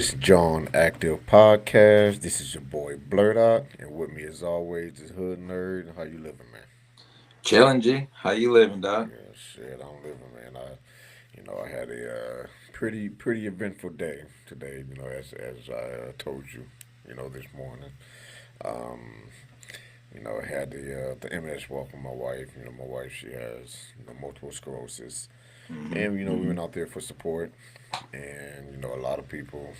This John Active Podcast. This is your boy Blurt Out, and with me as always is Hood Nerd. How you living, man? Chillin' G, how you living, Doc? Yeah, shit, I'm living, man. I had a pretty eventful day today. As I told you, this morning. Um, I had the MS walk with my wife. My wife she has multiple sclerosis, and we Hmm. went out there for support, and a lot of people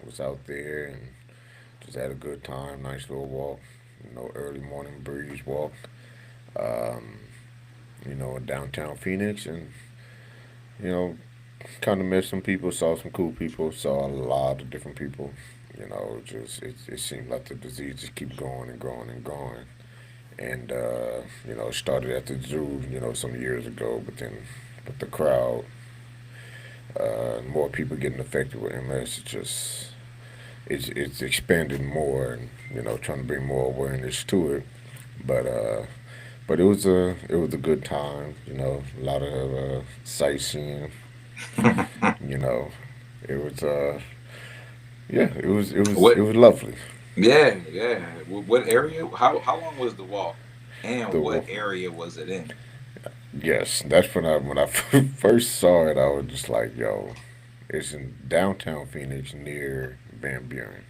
was out there and just had a good time. Nice little walk. Early morning breeze walk. Um, in downtown Phoenix, and you know, kind of met some people. Saw some cool people. Saw a lot of different people. Just it seemed like the disease just keep going and growing and growing. And it started at the zoo, some years ago, but then with the crowd, more people getting affected with MS, it's expanded more, and trying to bring more awareness to it. But it was a good time. A lot of sightseeing. You know, it was yeah, it What? was lovely. Yeah, yeah. What area? How long was the walk, and The what area was it in? Yes, that's when I first saw it. I was just like, yo, it's in downtown Phoenix near Van Buren.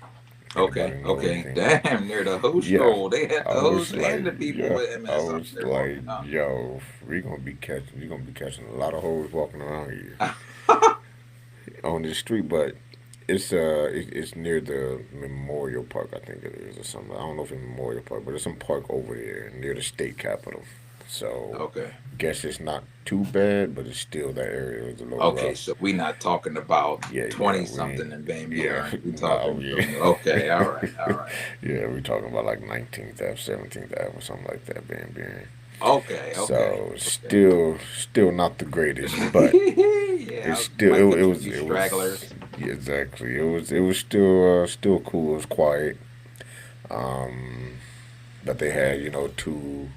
Okay, Anybody know okay. anything? Damn, near the host Yeah, stroll. They had I the was host and like, the people yeah, with I MS out was there like, walking, huh? yo, you're gonna be catching a lot of hoes walking around here on this street, but it's near the Memorial Park, I think it is, or something. I don't know if it's Memorial Park, but it's some park over there near the state capitol. So, Okay, guess it's not too bad, but it's still that area is a little okay. rough. So we not talking about Yeah, 20 we ain't. something in Van Yeah, Buren. We no, talking yeah, from okay. All right, all right. yeah. We talking about like 19th Ave, 17th Ave, or something like that, Van Buren. Okay, okay, So okay. still not the greatest, but Yeah, it's you still might catch a was few it was stragglers. yeah, exactly. It was still cool. It was quiet. Um, but they had two,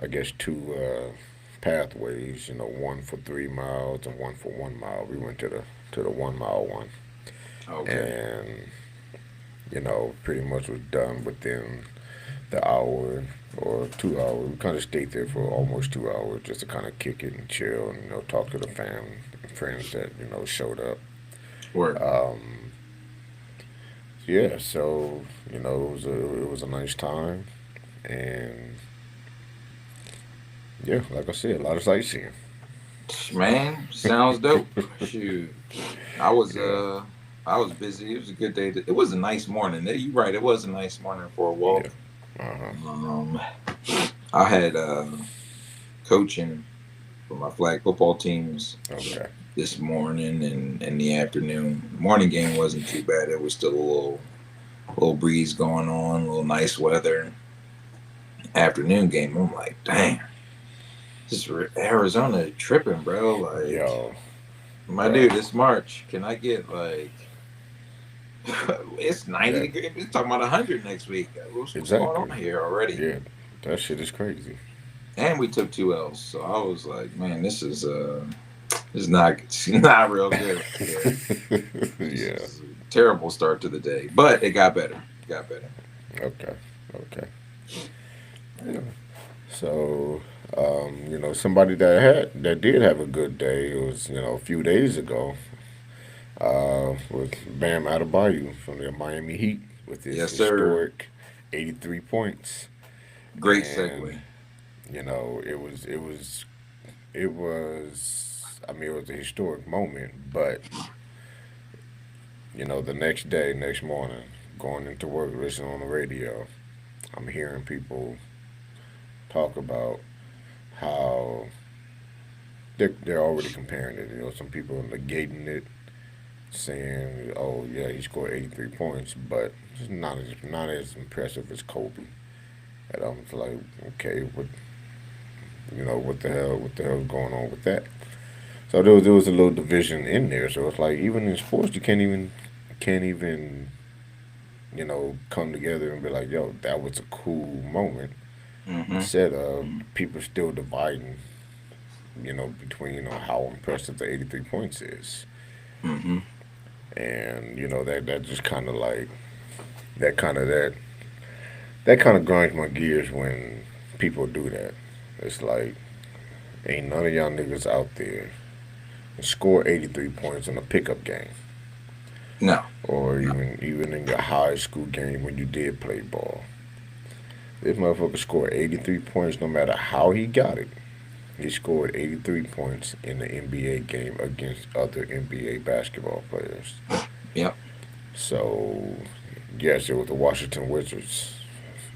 I guess two pathways. One for 3 miles and one for 1 mile. We went to the 1 mile one, Okay. and pretty much was done within the hour or 2 hours. We kind of stayed there for almost 2 hours just to kind of kick it and chill and talk to the family and friends that showed up. Word. Um, yeah, so it was a nice time, and yeah, like I said, a lot of sightseeing. Man, sounds dope. Shoot. I was Yeah, uh I was busy. It was a good day. It was a nice morning. You're right. It was a nice morning for a yeah, walk. uh huh. Um I had coaching for my flag football teams Okay, this morning and in the afternoon. The morning game wasn't too bad. It was still a little breeze going on, a little nice weather. Afternoon game, I'm like, damn, this is Arizona tripping, bro. Like, yo, my bro, dude, it's March. Can I get like it's 90 that degrees? We're talking about 100 next week. What's going exactly. on here already? Yeah, that shit is crazy. And we took two L's, so I was like, man, this is not it's not real good here. This Yeah. is a terrible start to the day, but it got better. It got better. Okay. Okay. Yeah. So, somebody that did have a good day. It was a few days ago. Was Bam Adebayo from the Miami Heat with his Yes, sir. historic 83 points, Great and segue. it was. I mean, it was a historic moment. But the next day, next morning, going into work, listening on the radio, I'm hearing people talk about how they're already comparing it. Some people are negating it, saying, "Oh yeah, he scored 83 points," but it's not as impressive as Kobe. And I'm like, okay, what the hell's going on with that? So there was a little division in there. So it's like even in sports, you can't even come together and be like, yo, that was a cool moment. Mm-hmm. Instead of people still dividing, between how impressive the 83 points is. Mm-hmm. and that just kind of like that kind of that kind of grinds my gears when people do that. It's like ain't none of y'all niggas out there and score 83 points in a pickup game, No, or no. even in your high school game when you did play ball. This motherfucker scored 83 points no matter how he got it. He scored 83 points in the NBA game against other NBA basketball players. Yep. So, yes, it was the Washington Wizards,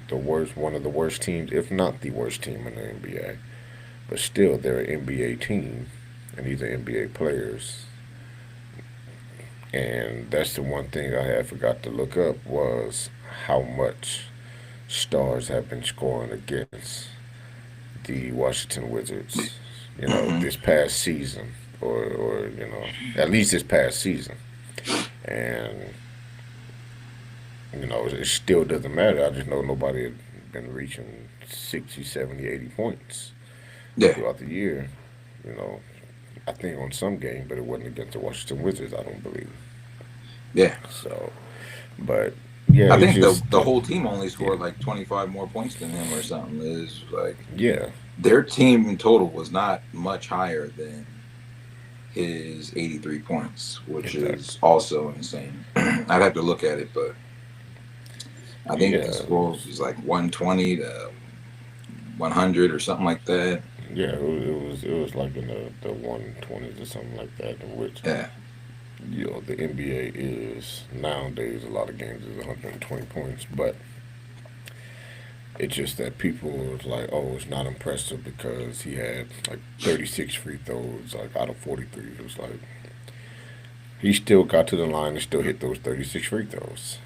the worst, one of the worst teams, if not the worst team in the NBA. But still, they're an NBA team, and these are NBA players. And that's the one thing I had forgot to look up was how much stars have been scoring against the Washington Wizards. Hmm. This past season, or at least this past season, and it still doesn't matter. I just know nobody had been reaching 60, 70, 80 points Yeah. throughout the year. You know, I think on some game, but it wasn't against the Washington Wizards. I don't believe Yeah. so. But yeah, I it's think just the whole team only yeah, scored like 25 more points than him or something. Is like yeah, their team in total was not much higher than his 83 points, which exactly. is also insane. I'd have to look at it, but I think the Yeah, score was like 120 to 100 or something like that. yeah. It was like in the 120s or something like that, in which Yeah. the NBA is nowadays a lot of games is 120 points, but it's just that people was like, oh, it's not impressive because he had like 36 free throws, like out of 43. It was like he still got to the line and still hit those 36 free throws.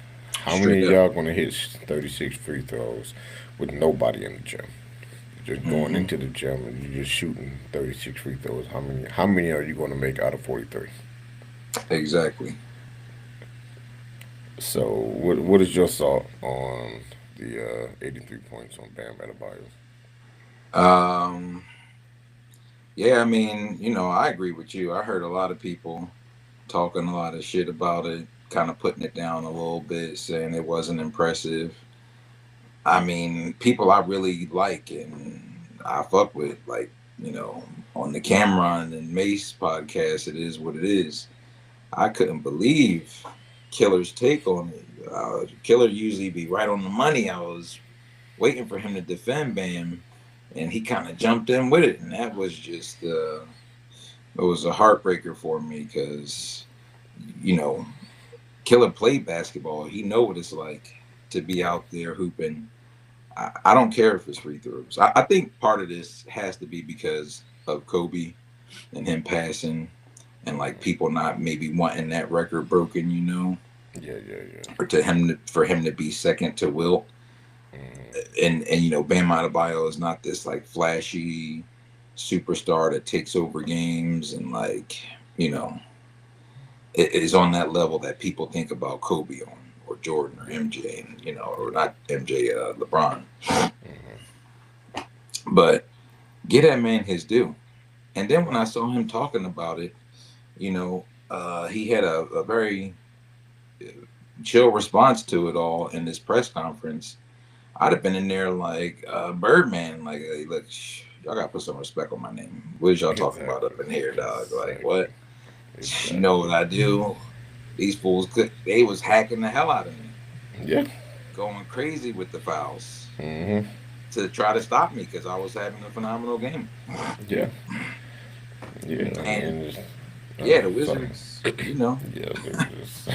How many Straight of up. y'all gonna hit 36 free throws with nobody in the gym? Just going Hmm. into the gym and you're just shooting 36 free throws. How many are you going to make out of 43? Exactly. So what is your thought on the 83 points on Bam Adebayo? Um, yeah, I mean, I agree with you. I heard a lot of people talking a lot of shit about it, kind of putting it down a little bit, saying it wasn't impressive. I mean, people I really like and I fuck with, like, on the Cameron and Mace podcast, it is what it is. I couldn't believe Killer's take on it. Killer usually be right on the money. I was waiting for him to defend Bam, and he kind of jumped in with it, and that was just it was a heartbreaker for me because you know Killer played basketball. He know what it's like to be Yeah, out there hooping. I don't care if it's free throws. I think part of this has to be because of Kobe and him passing, and like people not maybe wanting that record broken, yeah, yeah, yeah. or for him to be second to Wilt. Hmm. And Bam Adebayo is not this like flashy superstar that takes over games and like you know it is on that level that people think about Kobe on or Jordan or MJ and or Yeah. not MJ, LeBron. Hmm. But get that man his due. And then when I Right. saw him talking about it, he had a very chill response to it all in this press conference. I'd have been in there like Birdman, like, hey, look, y'all gotta put some respect on my name. What is y'all talking about Exactly. up in here, dog? Like, Exactly. what? You know what Exactly. I do? These fools they was hacking the hell out of me, Yeah. going crazy with the fouls Hmm. to try to stop me because I was having a phenomenal game. Yeah. Yeah. I And mean, yeah, the sorry. Wizards, Yeah, they just.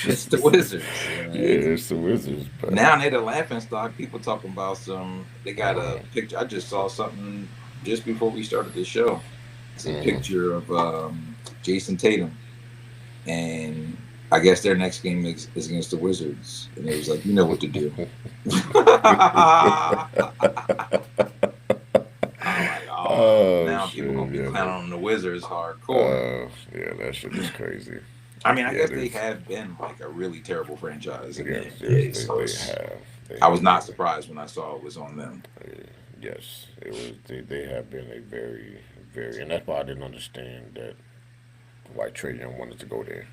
it's the Wizards. Yeah, it's the Wizards, but Now they're the laughing stock. People talking about some. They got a uh, picture. I just saw something just before we started the show. It's a picture of Jason Tatum, and I guess their next game is against the Wizards, and it was like, you know what to do. I'm like, oh, oh now people shit, gonna be yeah, clowning on the Wizards hardcore. yeah, that shit is crazy. I mean, I Yeah, guess they this, have been like a really terrible franchise in the yes, yes, NBA, they, so they have, they I was have not been, surprised when I saw it was on them. yes, it was, they have been a very, very, and that's why I didn't understand that why Trey Young wanted to go there.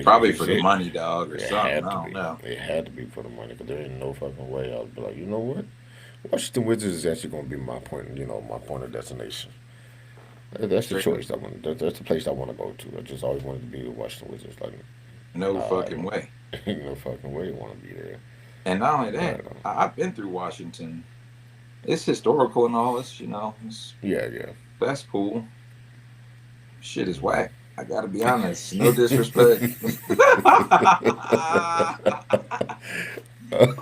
Probably It's for the it. money, dog, or It something. had I to don't be. know. It had to be for the money because there ain't no fucking way I'd be like, you know what? Washington Wizards is actually going to be my point. My point of destination. That's the Straight up, choice. That's the place I want to go to. I just always wanted to be the Washington Wizards. Like, no nah, fucking way. ain't no fucking way you want to be there. And not only that, But I've been through Washington. It's historical and all this, yeah, yeah. that's cool. Shit is whack. I gotta be honest. No disrespect.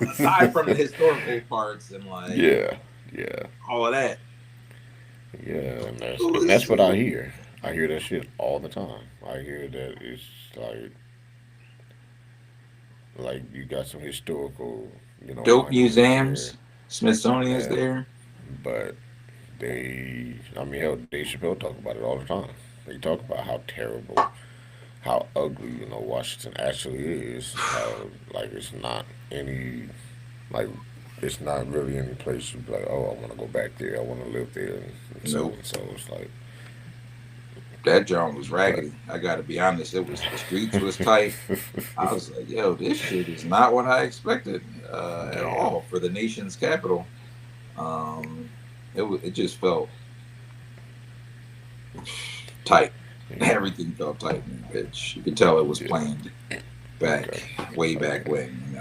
Aside from the historical parts and like Yeah, yeah, all of that, yeah, and that's who and is that's what I hear. I hear that shit all the time. I hear that it's like you got some historical, dope monuments there, museums? Smithsonian's and there. but I mean, hell, Dave Chappelle talk about it all the time. They talk about how terrible, how ugly, Washington actually is. How like it's not any like it's not really any place you'd be like, oh, I want to go back there. I want to live there, and so Nope. and so. It's like, That joint was but raggedy. I gotta be honest. It was the streets was tight. I was like, yo, this shit is not what I expected at damn, all for the nation's capital. Um, it just felt tight. yeah, Everything felt tight in that bitch. You could tell it was yeah, planned okay, way back okay, when.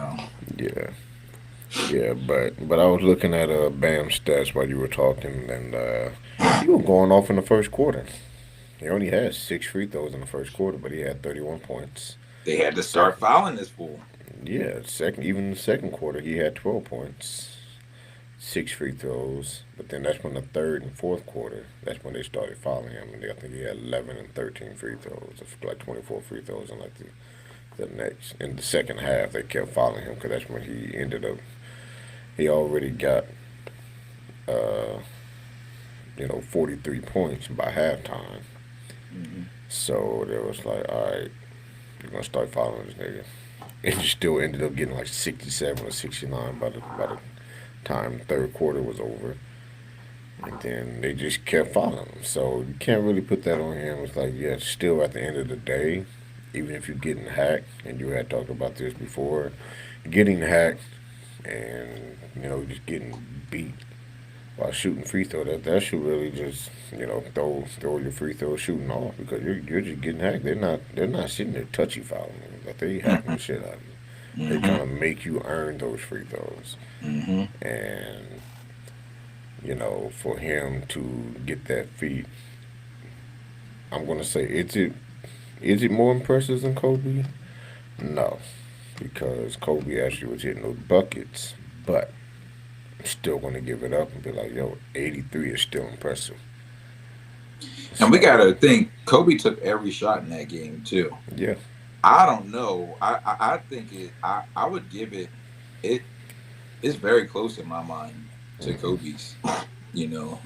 yeah, yeah. But I was looking at Bam stats while you were talking, and he was going off in the first quarter. He only had 6 free throws in the first quarter, but he had 31 points. They had to start Second, fouling this fool. yeah, second, even in the second quarter, he had 12 points, 6 free throws. But then that's when the third and fourth quarter, that's when they started fouling him, and I think he had 11 and 13 free throws, like 24 free throws in like the next in the second half. They kept fouling him because that's when he ended up. He already got uh, 43 points by halftime. Hmm. So there was like, all right, you're gonna start following this nigga. And he still ended up getting like 67 or 69 by the time the third quarter was over. And then they just kept following him. So you can't really put that on him. It's like, yeah, still at the end of the day, even if you're getting hacked, and you had talked about this before, getting hacked and just getting beat while shooting free throw, that should really just throw your free throw shooting off because you're just getting hacked. They're not sitting there touchy fouling you, but they hacking the shit out of you. They Hmm. kind of make you earn those free throws, Hmm. and for him to get that feat, I'm gonna say, is it more impressive than Kobe? No, because Kobe actually was hitting those buckets, but I'm still gonna give it up and be like, yo, 83 is still impressive. And we So gotta think Kobe took every shot in that game too. yeah, I don't know. I think I would give it. It it's very close in my mind to hmm, Kobe's. You know,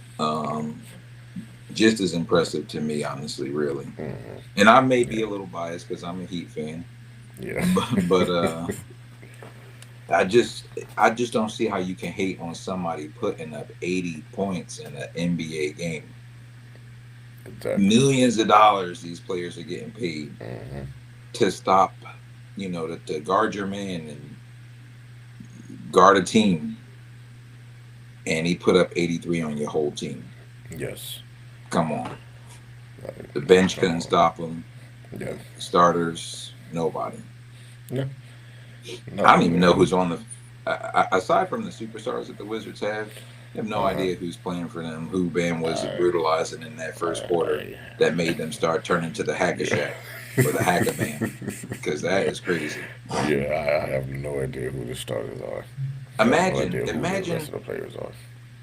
just as impressive to me, honestly, really. hmm, And I may be yeah, a little biased because I'm a Heat fan, yeah, but I just don't see how you can hate on somebody putting up 80 points in an NBA game. exactly. Millions of dollars these players are getting paid Hmm, to stop, to guard your man and guard a team, and he put up 83 on your whole team. yes, Come on. The like bench come couldn't on, stop him. yeah, Starters, nobody. yeah, I no, don't even know man, who's on the. Aside from the superstars that the Wizards have, I have no uh huh, idea who's playing for them. Who Bam was I, brutalizing in that first quarter I, that made them start turning to the Hacker yeah. Shack or the Hacker Bam, because that is crazy. Yeah, I have no idea who the starters are. I have no Imagine, idea who the rest imagine of the players are.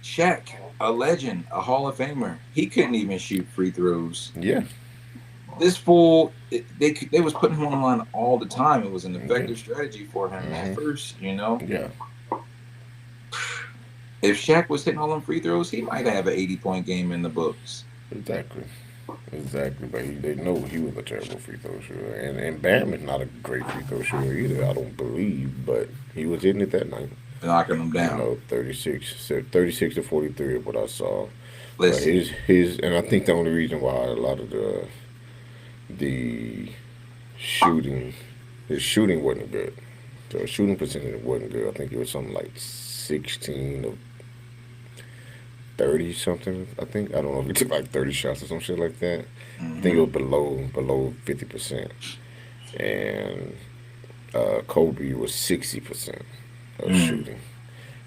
Shaq, a legend, a Hall of Famer. He couldn't even shoot free throws. Yeah, This fool, they was putting him on the line all the time. It was an yeah, effective strategy for him at hmm, first. yeah, If Shaq was hitting all them free throws, he might have an 80-point game in the books. exactly. Exactly, but they know he was a terrible free throw shooter, and Bam is not a great free throw shooter either. I don't believe, but he was hitting it that night. Knocking them down. 36 to 43 is what I saw. But Listen, his and I think the only reason why a lot of the shooting, his shooting wasn't good. So his shooting percentage wasn't good. I think it was something like 16 of 30 something. I think I don't know if he took like 30 shots or some shit like that. I think it Mm-hmm. was below 50%, and Kobe was 60% of shooting.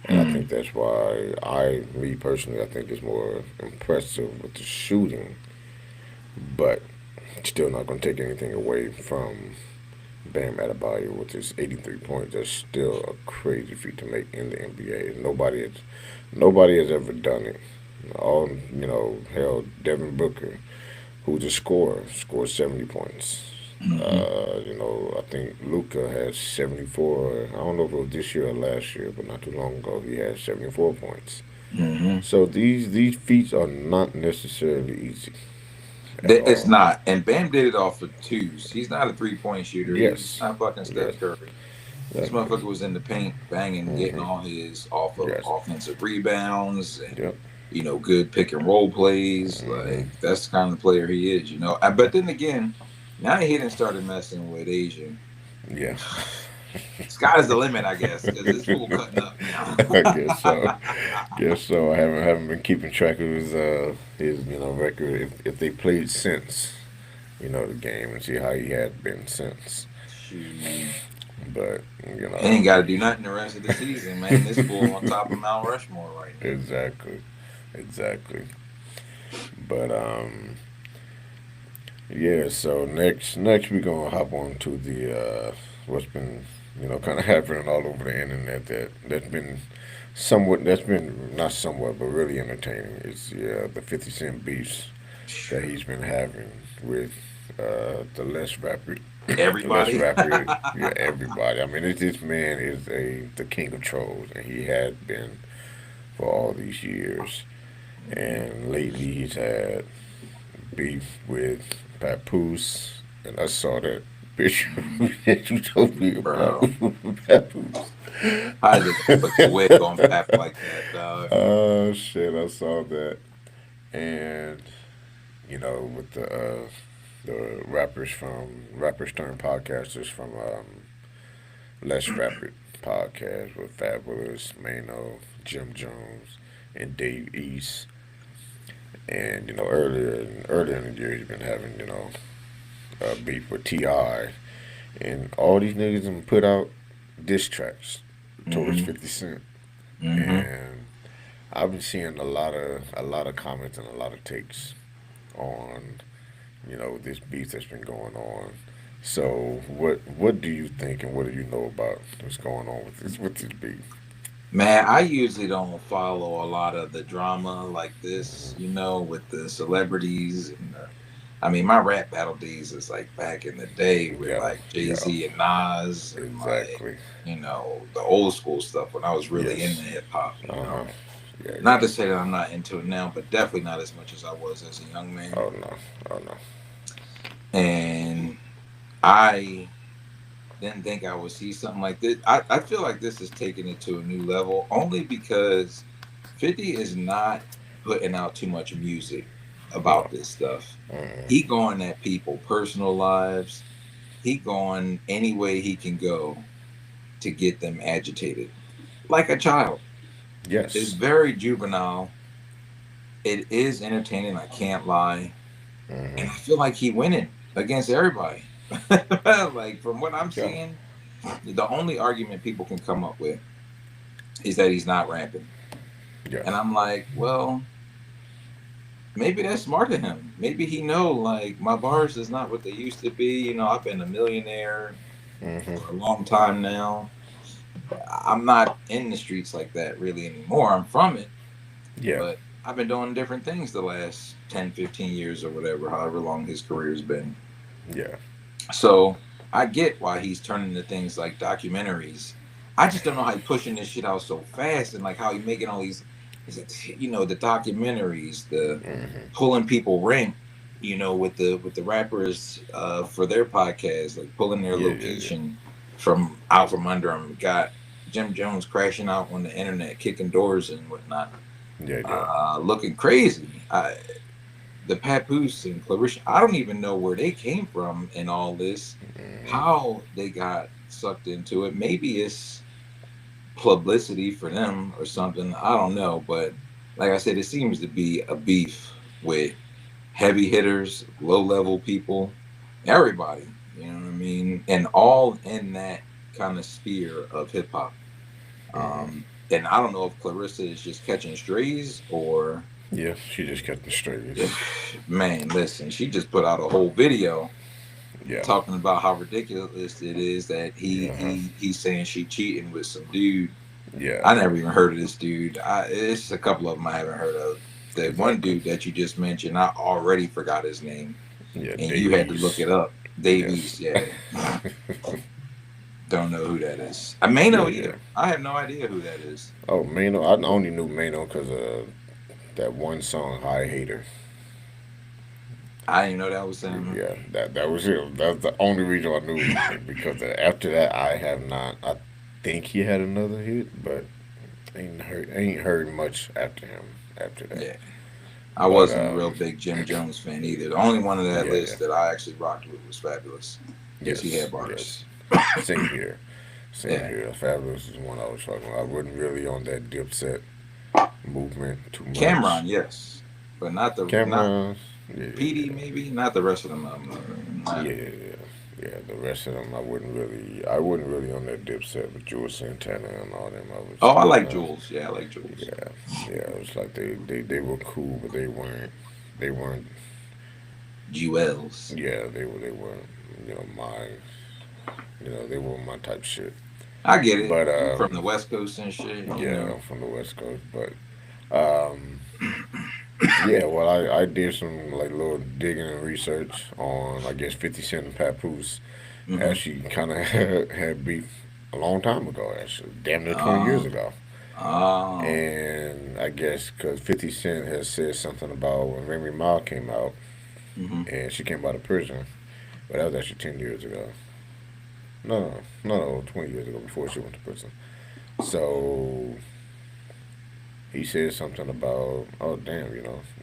And I Mm-hmm. think that's why me personally, I think it's more impressive with the shooting, but still not going to take anything away from Bam Adebayo with his 83 points. That's still a crazy feat to make in the NBA. Nobody has ever done it. All hell, Devin Booker, who's a scorer, scored 70 points. Mm-hmm. I think Luca has 74. I don't know if it was this year or last year, but not too long ago, he had 74 points. Mm-hmm. So these feats are not necessarily easy at It's all. not. And Bam did it off of twos. He's not a 3-point shooter. He's Yes, not fucking yes, Steph Curry. This exactly. motherfucker was in the paint banging, getting Hmm. all his off of Yes, offensive rebounds and yep. good pick and roll plays. Hmm. Like that's the kind of player he is. But then again, now he didn't started messing with Asian. Yeah. Sky's the limit, I guess, because this fool cutting up now. I guess so. Guess so. I haven't been keeping track of his record if they played since the game and see how he had been since. Shoot. But He ain't got to do nothing the rest of the season, man. This fool on top of Mount Rushmore right now. exactly, exactly. But yeah. So next we're gonna hop on to the what's been kind of happening all over the internet that's been somewhat that's been not somewhat but really entertaining. It's the 50 Cent beefs that he's been having with the less rapid, less Everybody. rapid, yeah, everybody. I mean, this man is the king of trolls, and he had been for all these years. And lately, he's had beef with Papoose, and I saw that picture that you told me about Bro. Papoose. I just put the wig on Pap like that, dog. Oh shit, I saw that, and with the rappers turned podcasters from Less Rapid podcast with Fabulous, Mano, Jim Jones, and Dave East. And earlier in the year, he's been having beef with Ti, and all these niggas have put out diss tracks towards Mm-hmm. 50 Cent, Mm-hmm. and I've been seeing a lot of comments and a lot of takes on this beef that's been going on. So what do you think and what do you know about what's going on with this beef? Man, I usually don't follow a lot of the drama like this, with the celebrities I mean, my rap battle days is like back in the day with Yeah, like Jay yeah, Z and Nas and like, exactly. the old school stuff when I was really into Yes. hip hop, Uh huh. Yeah, Not yeah. to say that I'm not into it now, but definitely not as much as I was as a young man. Oh no. Oh no. And I didn't think I would see something like this. I feel like this is taking it to a new level only because 50 is not putting out too much music No. about this stuff. Mm. He going at people personal lives. He going any way he can go to get them agitated. Like a child. It's Yes. very juvenile. It is entertaining, I can't lie. And Hmm. I feel like he winning against everybody. Like from what I'm Yeah. seeing, the only argument people can come up with is that he's not rapping. Yeah. And I'm like, well, maybe that's smart of him. Maybe he know like my bars is not what they used to be. I've been a millionaire Hmm. for a long time now. I'm not in the streets like that really anymore. I'm from it, Yeah. but I've been doing different things the last 10, 15 years or whatever, however long his career's been. Yeah. So I get why he's turning to things like documentaries. I just don't know how he pushing this shit out so fast and like how he making all these, the documentaries, the Hmm. pulling people rank, with the rappers for their podcast, like pulling their Yeah. Yeah. Yeah. location from out from under them. Got Jim Jones crashing out on the internet, kicking doors and whatnot, Yeah. Yeah. looking crazy. the Papoose and Clarissa, I don't even know where they came from in all this, Hmm. how they got sucked into it. Maybe it's publicity for them or something. I don't know. But like I said, it seems to be a beef with heavy hitters, low level people, everybody. You know what I mean? And all in that kind of sphere of hip hop. And I don't know if Clarissa is just catching strays or, Yeah, she just kept the strays. man, listen, she just put out a whole video Yeah. talking about how ridiculous it is that Uh-huh. he's saying she cheating with some dude. Yeah. I never even heard of this dude. It's a couple of them I haven't heard of. The one Exactly. dude that you just mentioned, I already forgot his name, Yeah, and you had to look Davies. it up. Yes. Davies, yeah. Don't know who that is. I may Yeah, know either. yeah. I have no idea who that is. Oh, Mano. I only knew Mano because of that one song, High Hater. I didn't know that was him. Yeah, that was it. That's the only reason I knew because after that I have not. I think he had another hit, but ain't heard much after him after that. Yeah, I But wasn't a real big Jim Jones fan either. The only one on that yeah, yeah, list that I actually rocked with was Fabulous because he had yes, bars. yes. Same here, same Yeah, here. Fabulous is one I was talking about. I wasn't really on that Dipset movement too much. Cameron, yes, but not Cameron, PD yeah, maybe, not the rest of them. yeah, yeah. The rest of them, I wasn't really on that Dipset with George Santana and all them. I was Oh, I kind like of, Jules. Yeah, I like Jules. yeah, yeah. It was like they were cool, but they weren't. Jewels. Yeah, they weren't. You know my, they weren't my type shit. I get it. But You from the West Coast and shit, you yeah, know. I'm from the West Coast, but um, yeah. Well, I did some like little digging and research on I guess 50 Cent and Papoose. Mm-hmm. Actually, kind of had beef a long time ago. Actually, damn near 20 years Uh, ago. oh. And I guess because 50 Cent has said something about when Remy Ma came out Mm-hmm. and she came out of prison, but that was actually 10 years ago. No, no, no, no, 20 years ago before she went to prison. So he said something about, oh, damn,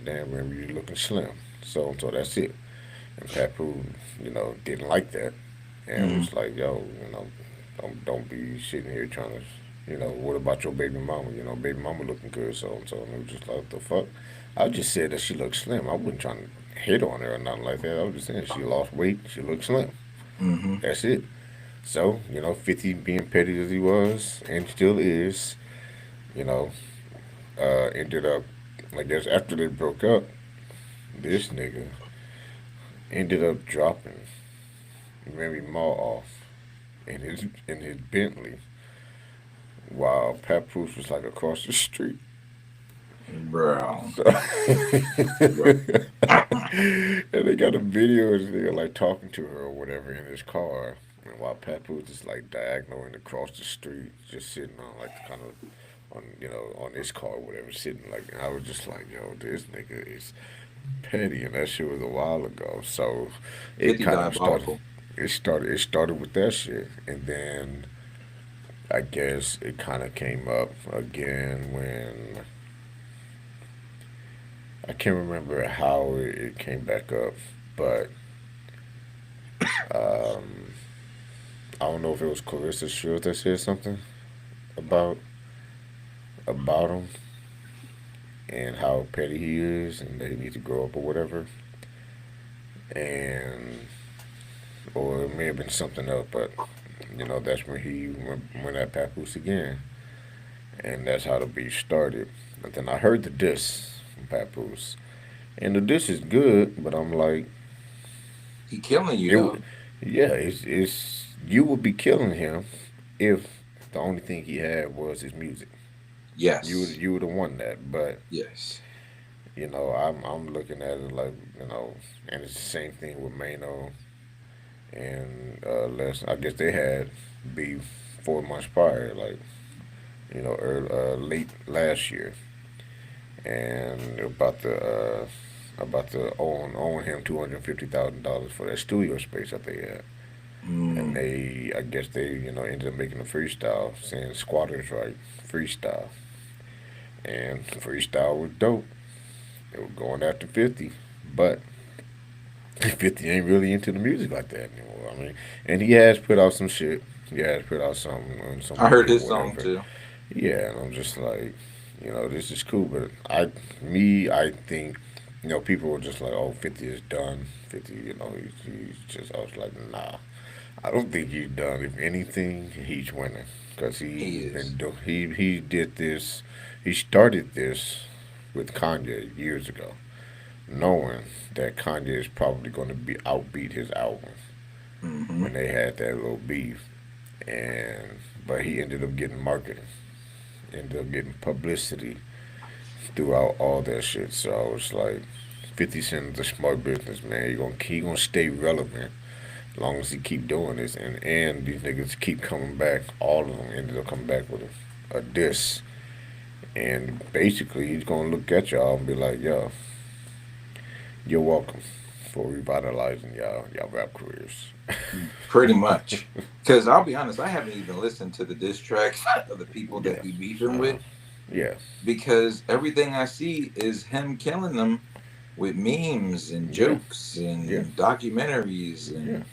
damn, Remy, you looking slim. So that's it. And Papu, didn't like that and Mm-hmm. was like, yo, don't be sitting here trying to, what about your baby mama? Baby mama looking good, so. And it was just like, what the fuck? I just said that she looked slim. I wasn't trying to hit on her or nothing like that. I was just saying she lost weight, she looked slim. Mm-hmm. That's it. So, 50 being petty as he was and still is, you know, ended up, I guess after they broke up, this nigga ended up dropping Mary Ma off in his Bentley while Papoose was like across the street. Bro. So Bro. and they got a video of this nigga like talking to her or whatever in his car. And while Papoose is like diagonaling across the street, just sitting on like kind of on his car or whatever, sitting like and I was just like, yo, this nigga is petty and that shit was a while ago. So it 50 kind of started diabolical. it started with that shit. And then I guess it kind of came up again when I can't remember how it came back up, but um, I don't know if it was Clarissa Shields that said something about about him and how petty he is, and they need to grow up or whatever. And or it may have been something else, but that's when he went at Papoose again, and that's how the beef started. But then I heard the diss from Papoose, and the diss is good, but I'm like, He killing you it, though. yeah, it's you would be killing him if the only thing he had was his music. Yes. You would have won that, but Yes. I'm looking at it like and it's the same thing with Mano and Les. I guess they had beef 4 months prior, like late last year, and about to own him $250,000 for that studio space that they had. And Mm. I guess they, ended up making a freestyle saying squatters right, freestyle. And freestyle was dope. They were going after 50. But 50 ain't really into the music like that anymore. I mean, and he has put out some shit. He has put out some I heard music or his song whatever. too. Yeah, and I'm just like, this is cool, but I think, people were just like, oh, 50 is done. 50, he's just, I was like, nah. I don't think he's done. If anything, he's winning because He he's is. been he did this. He started this with Kanye years ago, knowing that Kanye is probably going to be outbeat his album Hmm. when they had that little beef, and but he ended up getting marketing, ended up getting publicity throughout all that shit. So I was like, 50 Cent is a smart businessman. He gonna stay relevant as long as he keep doing this, and these niggas keep coming back. All of them ended up coming back with a diss, and basically he's gonna look at y'all and be like, "Yo, you're welcome for revitalizing y'all rap careers." Pretty much. Because I'll be honest, I haven't even listened to the diss tracks of the people that Yeah, he beefing uh, with yeah, because everything I see is him killing them with memes and yeah, jokes yeah, and documentaries yeah. and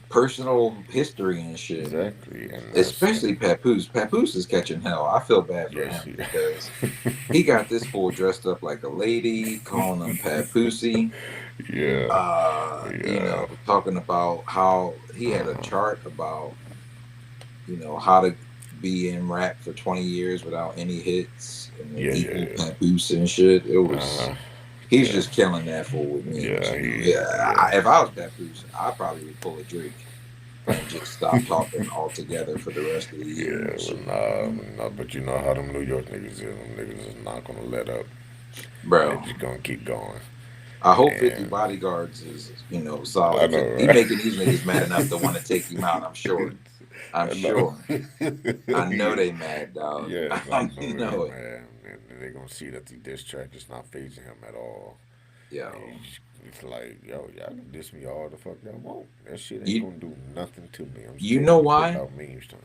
personal history and shit. Exactly, and that's Especially Papoose. Papoose is catching hell. I feel bad for yes, him yeah, because he got this fool dressed up like a lady, calling him Papoosey. yeah, Talking about how he had a uh-huh. chart about, how to be in rap for 20 years without any hits and Yeah, equal yeah, Papoose and shit. It yeah. was he's Yeah, just killing that fool with memes. yeah, Yeah, yeah, if I was Papoose, I probably would pull a Drake and just stop talking altogether for the rest of the year yeah. and Well, shit. nah, but you know how them New York niggas is. Them niggas is not gonna let up. They Bro, just gonna keep going. I hope 50 And bodyguards is, I solid because know, he right? making these niggas mad enough to want to take him out. I'm sure. I'm I know. sure. I know Yeah. they mad, dog. Yes, I I know they know it. man. And they gonna see that the diss track is not phasing him at all. And Yo, it's like, yo, y'all can diss me all the fuck y'all want. That shit ain't you gonna do nothing to me. I'm you still know gonna be putting why? out memes to him.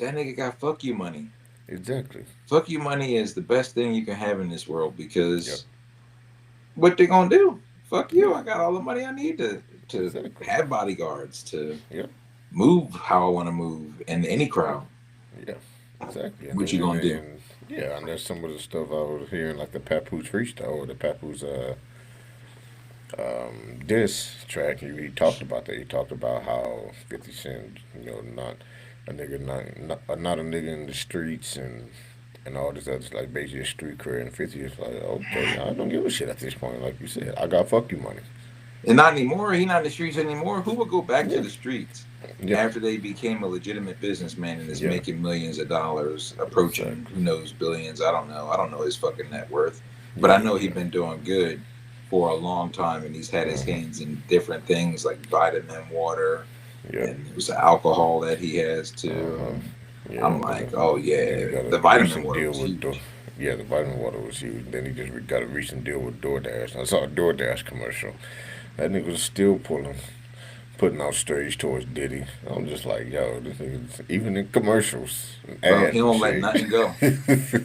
That nigga got fuck you money. Exactly. Fuck you money is the best thing you can have in this world Yep. because what they gonna do? Fuck Yeah. you. I got all the money I need to Exactly. have bodyguards to Yep. move how I want to move in any Right. crowd. Yeah. Exactly. What you gonna do? And yeah, and there's some of the stuff I was hearing, like the Papoose freestyle or the Papoose diss track. He talked about that. He talked about how 50 Cent, not a nigga, not a nigga in the streets and all this other, like basically a street career. And 50 is like, okay, I don't give a shit at this point. Like you said, I got fuck you money. And not anymore. He not in the streets anymore. Who would go back to Yeah. the streets Yeah. after they became a legitimate businessman and is Yeah. making millions of dollars, approaching Exactly. who knows billions? I don't know. I don't know his fucking net worth, but Yeah. I Yeah. know he's Yeah. been doing good for a long time, and he's had his Uh-huh. hands in different things like vitamin water, Yep. and there's alcohol that he has too. Uh-huh. And Yeah. I'm like, oh Then he yeah, got the a vitamin recent water deal was with huge. yeah, the vitamin water was huge. Then he just got a recent deal with DoorDash. I saw a DoorDash commercial. That nigga was still putting out strays towards Diddy. I'm just like, yo, this nigga, even in commercials, and Bro, he ads and don't let shit. nothing go.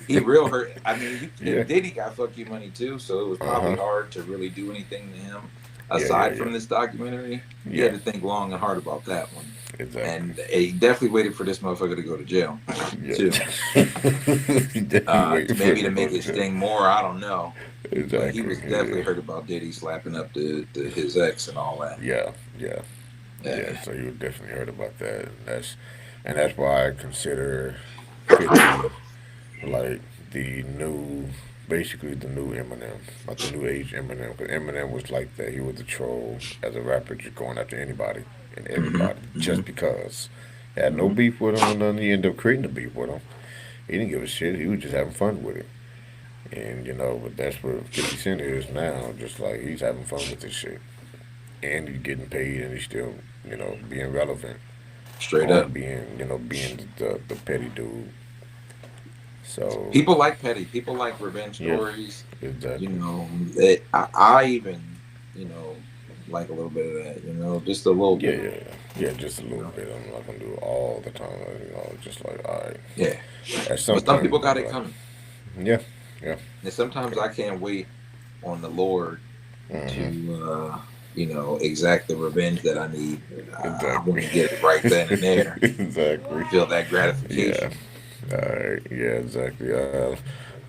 He real hurt. I mean, Yeah. and Diddy got fuck you money too, so it was Uh probably huh. hard to really do anything to him Yeah. Yeah. aside Yeah. from this documentary. He had Yeah. to think long and hard about that one, Exactly. and he definitely waited for this motherfucker to go to jail Yeah. too. He definitely waiting for Maybe him to to go make to it jail. sting more. I don't know, but he Exactly. was definitely Yeah. hurt about Diddy slapping up his ex and all that. Yeah. Yeah. Yeah. Yeah. So you definitely heard about that. And that's why I consider 50 like the new, basically the new Eminem, like the new age Eminem. Because Eminem was like that. He was a troll as a rapper, just going after anybody and Hmm. everybody Hmm. just because. He had no Hmm. beef with him, and then he ended up creating a beef with him. He didn't give a shit. He was just having fun with it. And but that's what 50 Cent is now. Just like he's having fun with this shit, and he's getting paid, and he's still, being relevant Straight or up. being the petty dude. So People like petty. People like revenge yeah, stories. exactly. I even, like a little bit of that. Just a little Yeah, bit. yeah, yeah. Yeah, just a You little know, bit. I'm not gonna do it all the time. Just like all right. yeah. At some But some point, people I'm gonna got be it like, coming, yeah, yeah, and sometimes yeah, I can't wait on the Lord Mm-hmm. to exact the revenge that I need. I want Exactly. to get it right then and there. Exactly. Feel that Yeah. gratification. All right. Yeah. Exactly.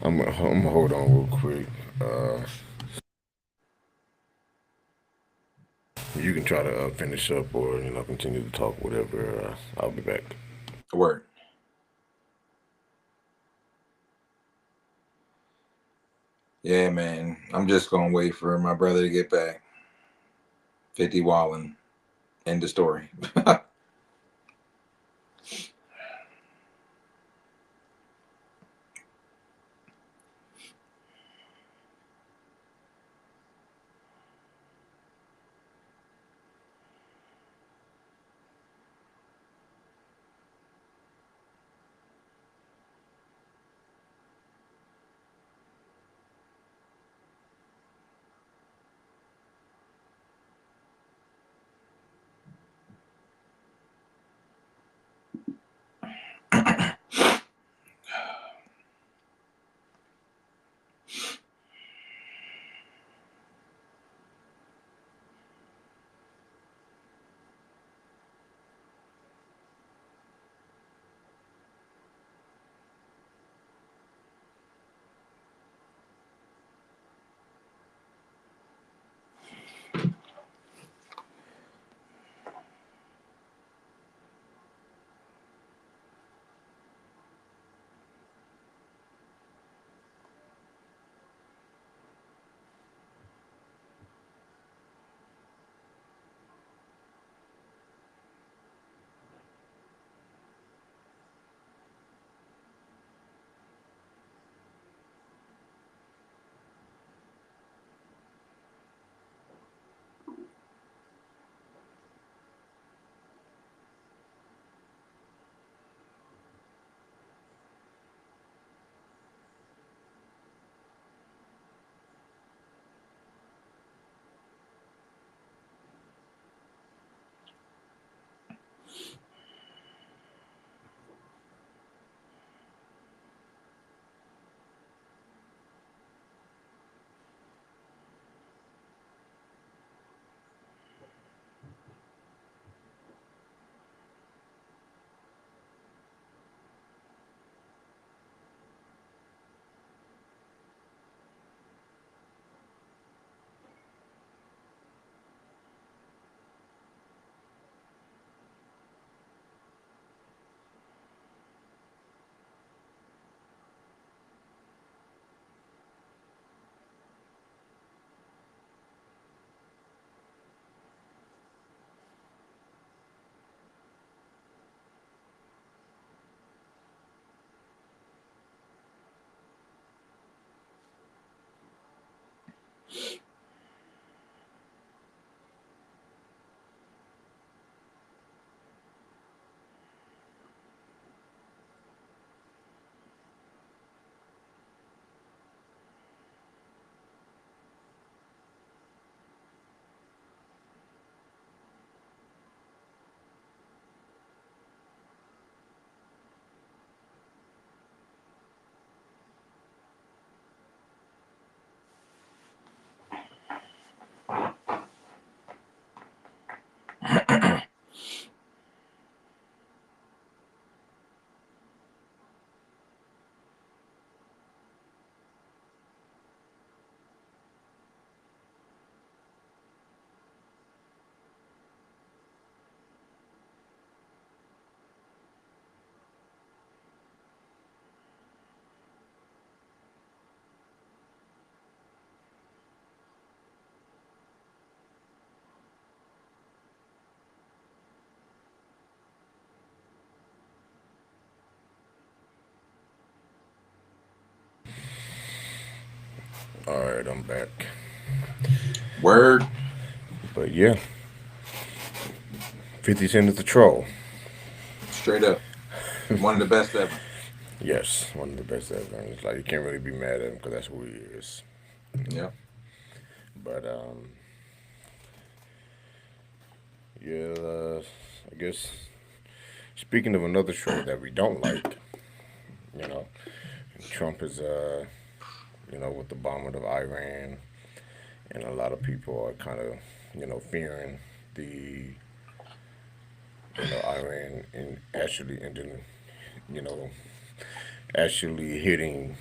I'm gonna hold on real quick. Uh, you can try to finish up, or continue to talk. Whatever. I'll be back. Word. Yeah, man. I'm just gonna wait for my brother to get back. 50 Wallen. End of story. All right. I'm back. Word. But yeah, 50 Cent is the troll. Straight up. One of the best ever. Yes, one of the best ever. And it's like you can't really be mad at him because that's who he is. You know. Yep. But yeah. I guess speaking of another troll that we don't like, you know, Trump is with the bombing of Iran and a lot of people are kind of, fearing the, Iran and actually ending, you know, actually hitting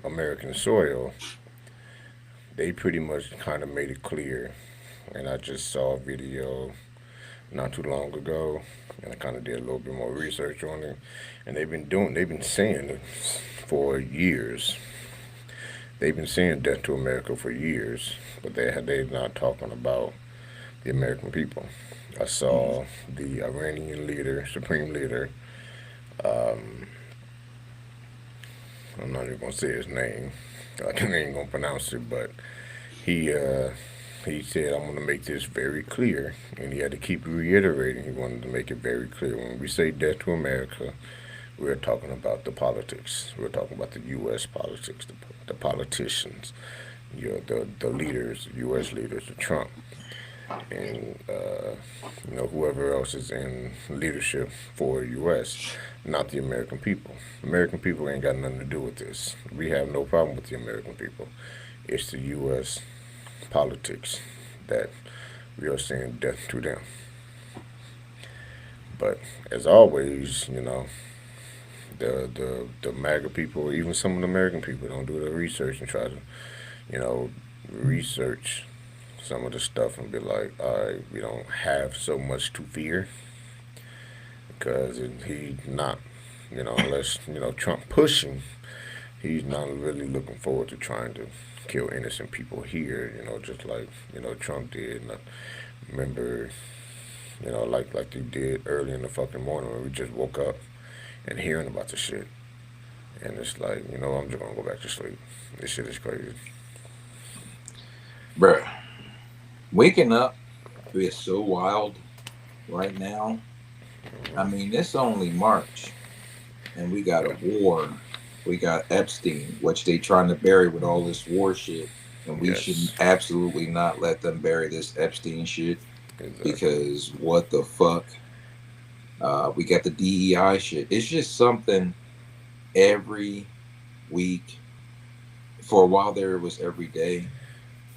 American soil. They pretty much kind of made it clear, and I just saw a video not too long ago, and I kind of did a little bit more research on it, and they've been saying it for years. They've been saying death to America for years, but they're not talking about the American people. I Mm. saw the Iranian leader, supreme leader. Um, I'm not even gonna say his name. I ain't even gonna pronounce it, but he uh, he said, "I'm gonna make this very clear," and he had to keep reiterating. He wanted to make it very clear. When we say death to America, we're talking about the politics. We're talking about the U.S. politics, the politicians, the leaders, U.S. leaders, the Trump, and whoever else is in leadership for U.S., not the American people. American people ain't got nothing to do with this. We have no problem with the American people. It's the U.S. politics that we are saying death to them. But as always, the MAGA people, even some of the American people, don't do the research and try to, you know, research some of the stuff and be like, all right, we don't have so much to fear because he's not, unless Trump pushing, he's not really looking forward to trying to kill innocent people here. Just like Trump did. And I remember, like they did early in the fucking morning when we just woke up and hearing about the shit. And it's like, I'm just gonna go back to sleep. This shit is crazy. Bruh, waking up is so wild right now. I mean, it's only March, and we got a Yeah, war. We got Epstein, which they trying to bury with all this war shit, and we should yes, absolutely not let them bury this Epstein shit exactly. because what the fuck? We got the DEI shit. It's just something every week. For a while there, it was every day.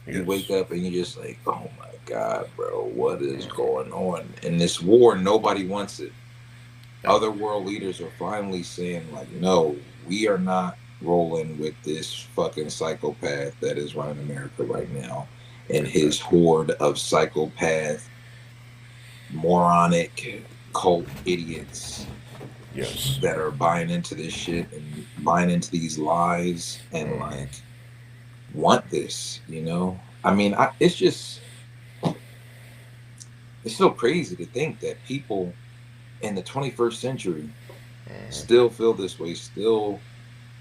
You wake Yes. up and you're just like, oh my god, bro, what is going on? In this war, nobody wants it. Yeah. Other world leaders are finally saying, like, no, we are not rolling with this fucking psychopath that is running America right now and his Exactly. horde of psychopath, moronic, cult idiots Yes. that are buying into this shit and buying into these lies and like want this, you know? I mean, it's just, it's so crazy to think that people in the 21st century still feel this way, still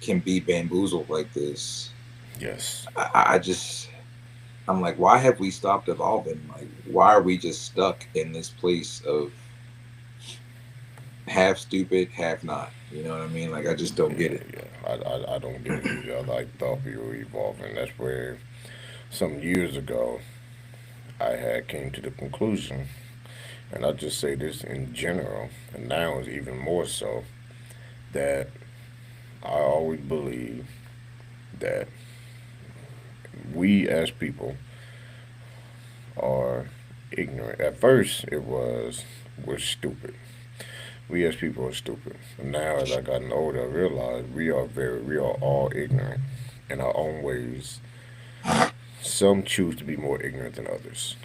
can be bamboozled like this. Yes. I just, I'm like, why have we stopped evolving? Like, why are we just stuck in this place of half stupid, half not? You know what I mean? Like, I just don't get Yeah, it. yeah. I don't get it either. I like thought we were evolving. That's where some years ago I had came to the conclusion, and I just say this in general, and now is even more so, that I always believe that we as people are ignorant. At first, it was we're stupid. We as people are stupid. And now, as I gotten older, I realize we are all ignorant in our own ways. Some choose to be more ignorant than others.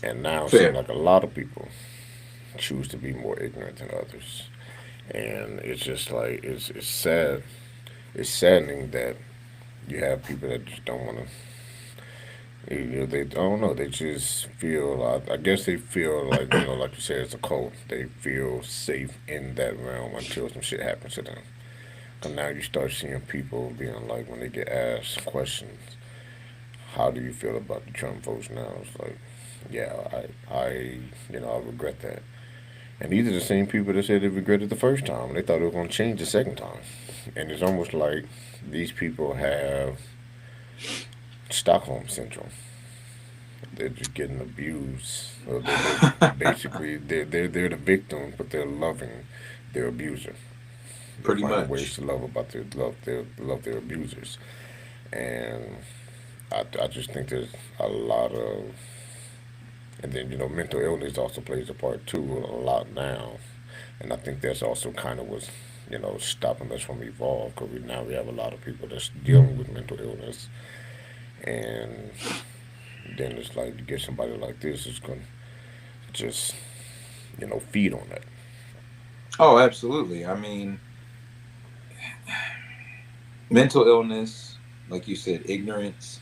And now it seems Fair. like a lot of people choose to be more ignorant than others. And it's just like, it's sad. It's saddening that you have people that just don't want to. They I don't know. They just feel. I guess they feel like like you said, it's a cult. They feel safe in that realm until some shit happens to them. And now you start seeing people being like, when they get asked questions, how do you feel about the Trump votes now? It's like, yeah, I regret that. And these are the same people that said they regretted the first time. They thought it was going to change the second time. And it's almost like these people have Stockholm syndrome. They're just getting abused. So they're basically they're the victim, but they're loving their abuser. They're Pretty finding ways much. to love their abusers. And I just think there's a lot of, and then mental illness also plays a part too a lot now, and I think that's also kind of what's stopping us from evolve because now we have a lot of people that's dealing with mental illness, and then it's like you get somebody like this who's going to just feed on that. Oh, absolutely. I mean, mental illness, like you said, ignorance.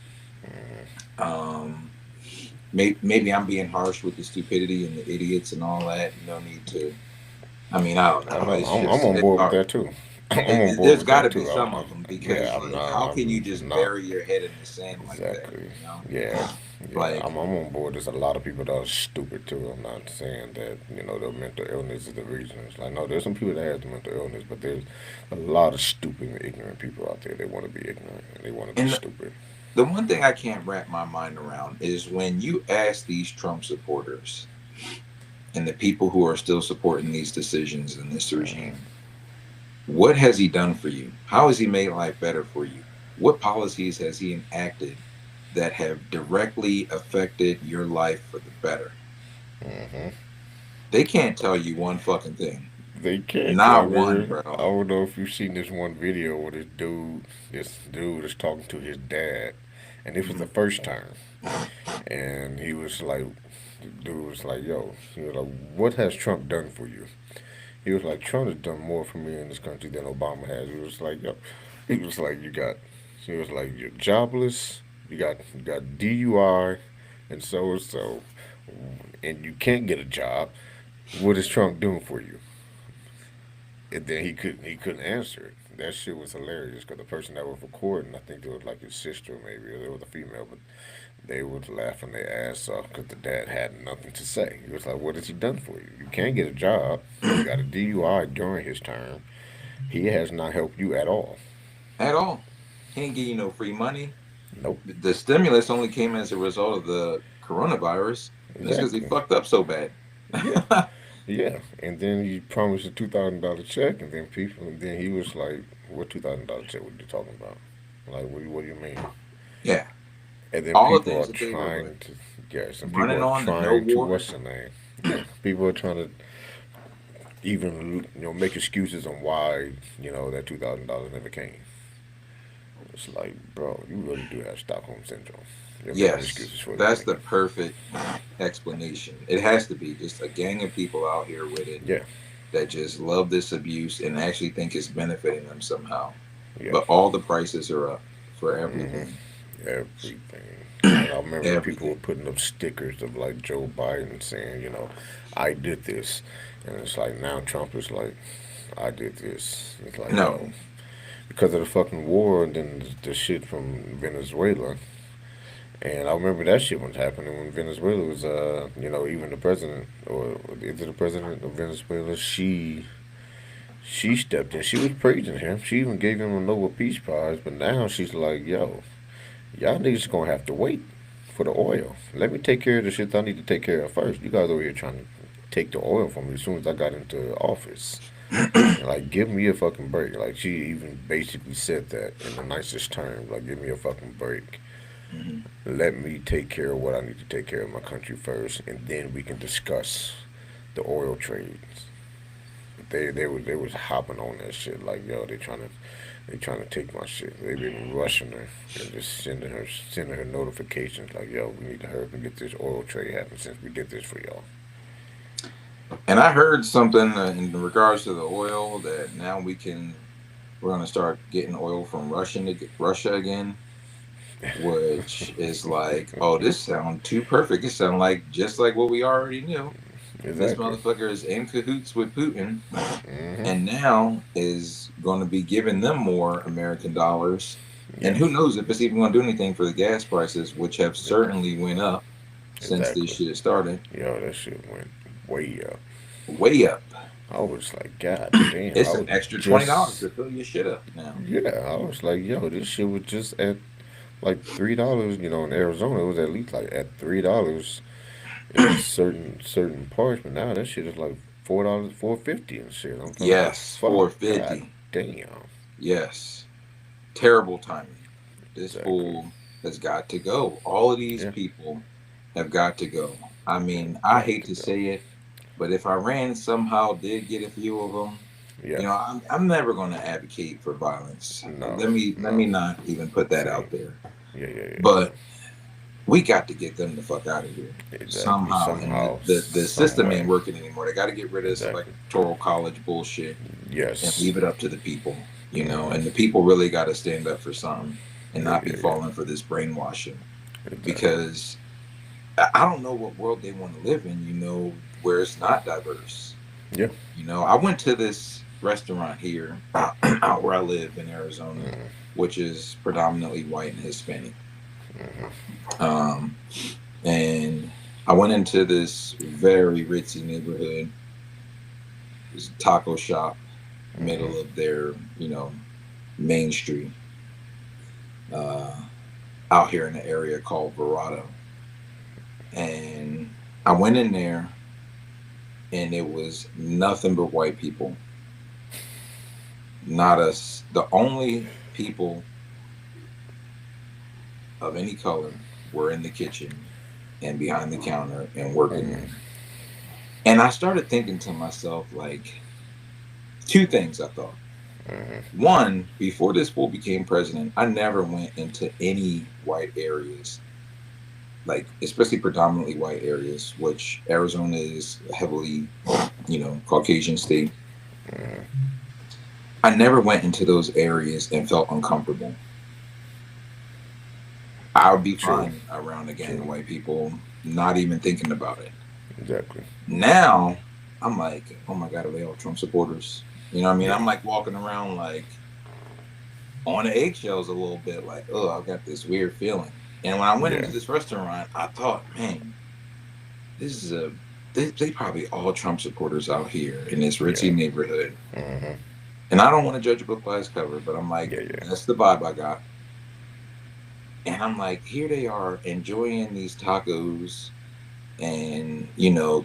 Um, maybe I'm being harsh with the stupidity and the idiots and all that. No need to. I mean, I don't I know. know It's I'm just on it's board with hard. that too. I'm on board There's with got to that be too. some of them because, Yeah, like, how can you just I'm not. bury your head in the sand like that? Exactly. You know, Yeah. Yeah. like I'm on board. There's a lot of people that are stupid too. I'm not saying that the mental illness is the reason. It's like no, there's some people that have the mental illness, but there's a lot of stupid and ignorant people out there. They want to be ignorant and they want to be and stupid. the one thing I can't wrap my mind around is when you ask these Trump supporters and the people who are still supporting these decisions in this Hmm. regime, what has he done for you? How has he made life better for you? What policies has he enacted that have directly affected your life for the better? Hmm. They can't tell you one fucking thing. They can't. Cause I Not one, remember. I bro. don't know if you've seen this one video where this dude is talking to his dad, and this was the Mhm. first time. And he was like, the dude was like, yo, he was like, what has Trump done for you? He was like, Trump has done more for me in this country than Obama has. He was like, yo, he was like, he was like, you're jobless, you got DUI, and so, and you can't get a job. What is Trump doing for you? And then he couldn't answer it. That shit was hilarious because the person that was recording, I think it was like his sister maybe, or it was a female, but they was laughing their ass off because the dad had nothing to say. He was like, "What has he done for you? You can't get a job. You got a DUI during his term. He has not helped you at all. At all. Can't give you no free money. Nope. The stimulus only came as a result of the coronavirus. And that's because he Exactly. fucked up so bad. Yeah. Yeah." And then he promised a $2,000 check, and then he was like, "What $2,000 check? What are you talking about? Like, what do you mean?" Yeah. And then All the people are things that they were trying like to, yes, and people running are on the no trying to, war. what's the name? Yeah, people are trying to even make excuses on why that $2,000 never came. It's like, bro, you really do have Stockholm syndrome. You're making Yes. excuses for That's anything. the perfect explanation. It has to be just a gang of people out here with it Yeah, that just love this abuse and actually think it's benefiting them somehow. yeah, But all the prices are up for hmm everything. everything. And I remember people were Everything. putting up stickers of like Joe Biden saying, I did this, and it's like now Trump is like, I did this. It's like, No. yo, because of the fucking war and then the shit from Venezuela. And I remember that shit was happening when Venezuela was, even the president, or is it the president of Venezuela? She stepped in. She was praising him. She even gave him a Nobel Peace Prize. But now she's like, yo, y'all niggas gonna have to wait for the oil. Let me take care of the shit I need to take care of first. You guys over here trying to take the oil from me as soon as I got into office. And like, give me a fucking break. Like, she even basically said that in the nicest terms. Like, give me a fucking break. Mhm. Let me take care of what I need to take care of my country first, and then we can discuss the oil trades. But they was hopping on that shit like yo, they trying to take my shit. They've been rushing her and just sending her notifications like yo, we need to hurry up and get this oil trade happen since we did this for y'all. And I heard something in regards to the oil that now we're going to start getting oil from Russia again, which is like, oh, this sounds too perfect. It sounds like just like what we already knew. This Exactly. motherfucker is in cahoots with Putin, Hmm. and now is going to be giving them more American dollars. And Yeah. who knows if it's even going to do anything for the gas prices, which have certainly went up since this Exactly. shit started, Yo, that shit went way up. way up. I was like, God damn. I It's an was extra $20 just to fill your shit up now. yeah. I was like, yo, this shit was just at like $3. In Arizona, it was at least like at $3 in certain parts, but now that shit is like $4, 4.50 and shit. I'm talking about Yes, fuck, god 450. damn. Yes, terrible timing. This Exactly. fool. has got to go. All of these Yeah, people have got to go. I yeah, mean, I got hate to to go. say it, but if Iran somehow did get a few of them, Yeah, I'm never going to advocate for violence. no, Let no. me not even put that Same. out there. Yeah, yeah, yeah, yeah. But we got to get them the fuck out of here Exactly. somehow. And Somehow, the some system ain't way. working anymore. They got to get rid of this Exactly. electoral college bullshit and Yes. leave it up to the people, Hmm. and the people really got to stand up for something and Yeah, not be yeah, yeah. falling for this brainwashing Exactly. because I don't know what world they want to live in, where it's not diverse. Yeah. I went to this restaurant here out where I live in Arizona, Hmm. which is predominantly white and Hispanic. Hmm. Um, and I went into this very ritzy neighborhood. It was a taco shop, Hmm. middle of their, main street, uh, out here in the area called Verado. And I went in there, and it was nothing but white people. Not us. The only people of any color were in the kitchen and behind the counter and working Hmm. there. And I started thinking to myself, like, two things I thought. Hmm. One, before this fool became president, I never went into any white areas, like, especially predominantly white areas, which Arizona is a heavily, Caucasian state. Hmm. I never went into those areas and felt uncomfortable. I would be True. fine around a gang of True. white people, not even thinking about it. Exactly. Now, I'm like, oh my God, are they all Trump supporters? You know what I mean? Yeah. I'm like walking around like on the eggshells a little bit, like, oh, I've got this weird feeling. And when I went Yeah. into this restaurant, I thought, man, this is they probably all Trump supporters out here in this ritzy Yeah. neighborhood. Hmm. And I don't want to judge a book by its cover, but I'm like, Yeah. Yeah. that's the vibe I got. And I'm like, here they are enjoying these tacos and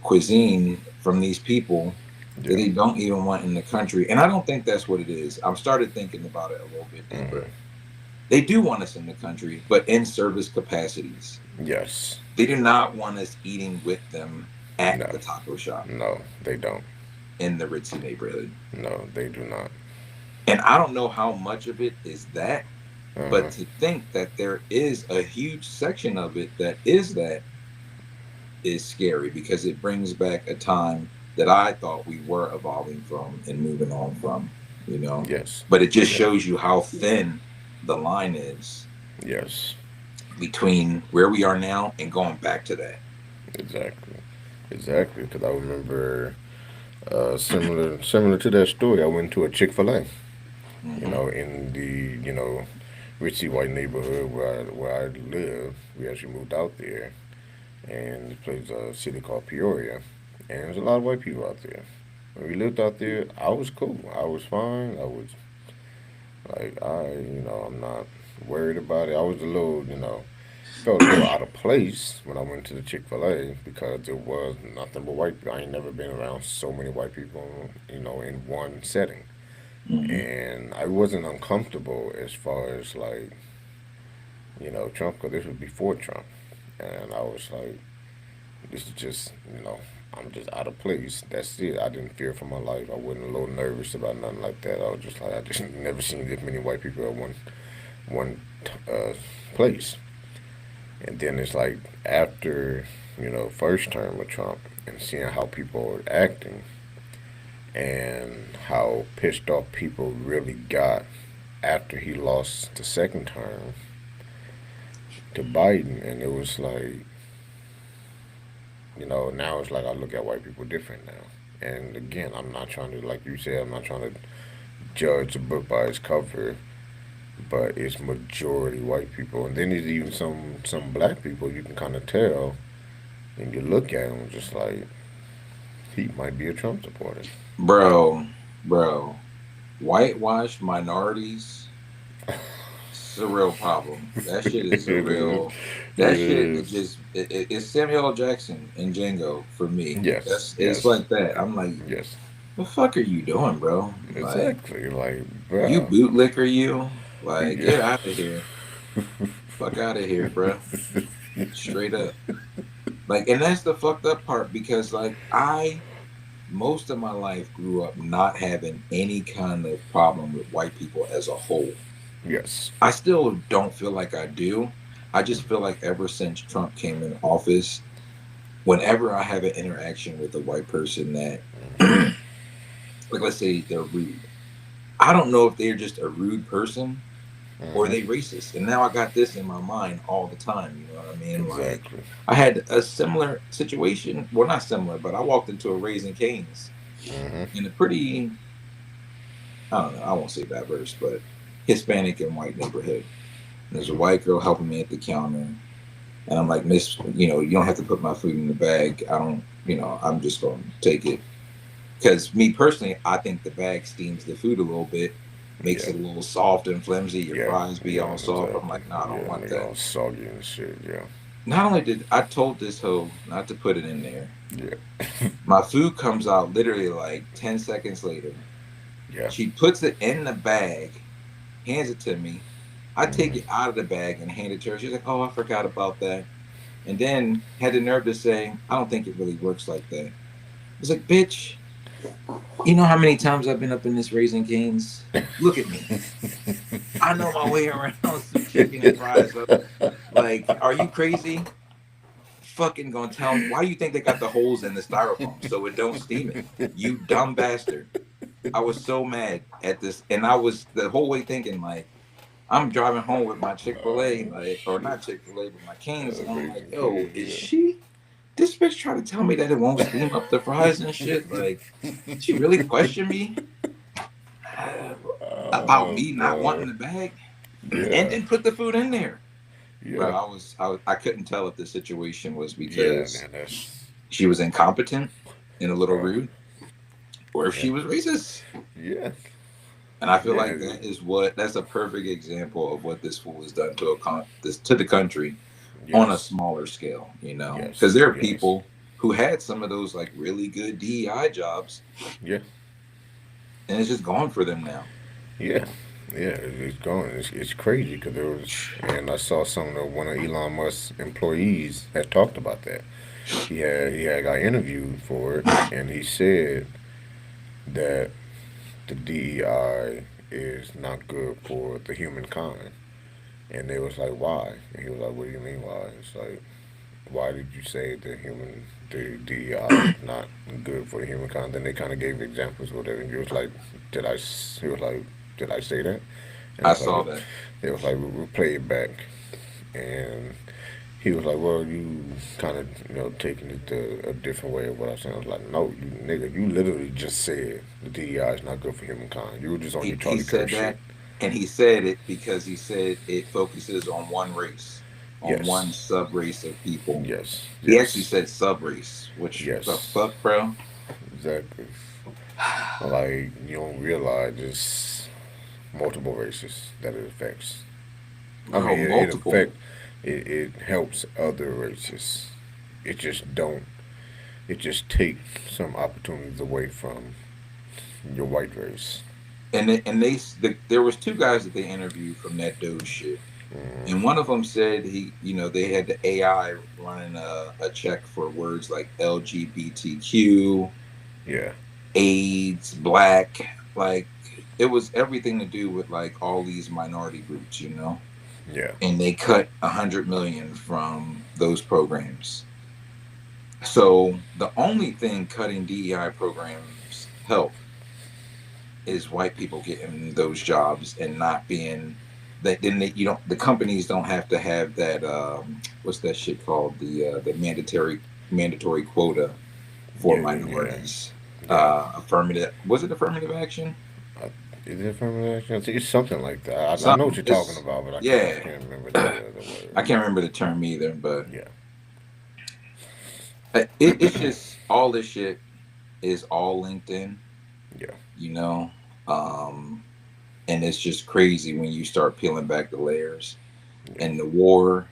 cuisine from these people that Yeah. they don't even want in the country. And I don't think that's what it is. I've started thinking about it a little bit deeper. Hmm. They do want us in the country, but in service capacities. Yes. They do not want us eating with them at No. the taco shop No. They don't. in the ritzy neighborhood. No. They do not. And I don't know how much of it is that, but Uh-huh. to think that there is a huge section of it that is that is scary because it brings back a time that I thought we were evolving from and moving on from, you know. Yes. But it just Yeah. shows you how thin the line is Yes. between where we are now and going back to that. Exactly. Exactly. Because I remember similar to that story. I went to a Chick-fil-A. Hmm. In the ritzy white neighborhood where I live. We actually moved out there, and this place a city called Peoria, and there's a lot of white people out there. When we lived out there, I was cool. I was fine. I was like I'm not worried about it. I was a little felt a little out of place when I went to the Chick-fil-A because there was nothing but white people. I ain't never been around so many white people, in one setting. Hmm. And I wasn't uncomfortable as far as like Trump, because this was before Trump, and I was like, this is just I'm just out of place. That's it. I didn't fear for my life. I wasn't a little nervous about nothing like that. I was just like, I just never seen this many white people at one uh, place. And then it's like after first term with Trump and seeing how people were acting and how pissed off people really got after he lost the second term to Biden, and it was like, now it's like I look at white people different now. And again, I'm not trying to, like you said, I'm not trying to judge a book by its cover, but it's majority white people, and then there's even some black people you can kind of tell, and you look at him just like he might be a Trump supporter. Bro, bro, whitewashed minorities, it's a real problem. That shit is a It is. real. It That shit is is. just it's Samuel L. Jackson and Django for me. Yes. It's Yes. like that. I'm like, Yes. the fuck are you doing, bro? Like, Exactly. Like, you bruh. bootlicker, you like Yeah. get out of here. Fuck out of here, bro. Straight up. Like, and that's the fucked up part because, like, most of my life grew up not having any kind of problem with white people as a whole. Yes. I still don't feel like I do. I just feel like ever since Trump came in office, whenever I have an interaction with a white person that, like, let's say they're rude, I don't know if they're just a rude person or Mm-hmm. they racist. And now I got this in my mind all the time. You know what I mean? Like, Exactly. I had a similar situation. Well, not similar, but I walked into a Raising Cane's Mm-hmm. in a pretty, I don't know, I won't say diverse, but Hispanic and white neighborhood. And there's a Mm-hmm. white girl helping me at the counter. And I'm like, Miss, you don't have to put my food in the bag. I don't, I'm just going to take it. Because me personally, I think the bag steams the food a little bit, makes Yeah. it a little soft and flimsy. Your Yeah. fries be Yeah. all soft. I'm Exactly. like, no, I don't Yeah. want Make it that. all soggy and shit. Yeah. Not only did I told this hoe not to put it in there, Yeah. my food comes out literally like 10 seconds later. Yeah. She puts it in the bag, hands it to me. I take Mm-hmm. it out of the bag and hand it to her. She's like, oh, I forgot about that. And then had the nerve to say, I don't think it really works like that. I was like, bitch, you know how many times I've been up in this Raising Cane's? Look at me. I know my way around some chicken and fries. Like, are you crazy? Fucking gonna tell me why you think they got the holes in the styrofoam so it don't steam it? You dumb bastard. I was so mad at this, and I was the whole way thinking like I'm driving home with my Chick-fil-A, Oh like, or not shit. Chick-fil-A, but my Canes, and I'm like, Raising yo, kids. is Yeah. she? This bitch trying to tell me that it won't steam up the fries and shit. Like, she really questioned me uh, about Oh me not wanting boy. the bag, and Yeah. then put the food in there. Bro, Yeah. I couldn't tell if the situation was Yeah. because Man, that's. she was incompetent and a little Oh. rude, or if Yeah. she was racist. Yeah. And I feel like Yeah. that's a perfect example of what this fool has done to to the country on a Yes. smaller scale, because Yes. there are Yes. people who had some of those like really good DEI jobs, Yeah. and it's just gone for them now. Yeah. Yeah. It's going. It's crazy because there was, and I saw one of Elon Musk's employees had talked about that. He had got interviewed for it, and he said that the DEI is not good for the humankind. And they was like, why? And he was like, what do you mean why? It's like, why did you say the DEI is not good for the humankind? Then they kind of gave examples or whatever. And he was like, he was like, did I say that? And I I was like, saw well, that. they was like, we'll play it back. And he was like, well, you kind of, taking it a different way of what I was saying. I was like, no, you nigga, you literally just said the DEI is not good for humankind. You were just on your He Charlie Kirk said shit. that, and he said it because he said it focuses on one race, on one Yes, sub race of people. yes, He actually yes, said sub race, which the yes, fuck, bro? exactly. Like, you don't realize it's multiple races that it affects. I mean, Bro, it multiple. affect, it helps other races. It just don't. It just take some opportunities away from your white race. There was two guys that they interviewed from that Doge shit, Mm, and one of them said they had the AI running a check for words like LGBTQ, yeah, AIDS, black, like it was everything to do with like all these minority groups. yeah, And they cut 100 million from those programs. So the only thing cutting DEI programs help is white people getting those jobs and not being that. Then you don't, the companies don't have to have that what's that shit called, the mandatory quota for yeah, yeah, minorities. yeah. Affirmative, was it affirmative action? I, is it affirmative action? It's something like that. I know what Something, you're talking it's about, but I yeah. can't remember the I word. can't remember the term either, but Yeah, it's just all this shit is all linked in, yeah, you know. um and it's just crazy when you start peeling back the layers. yeah, And the war,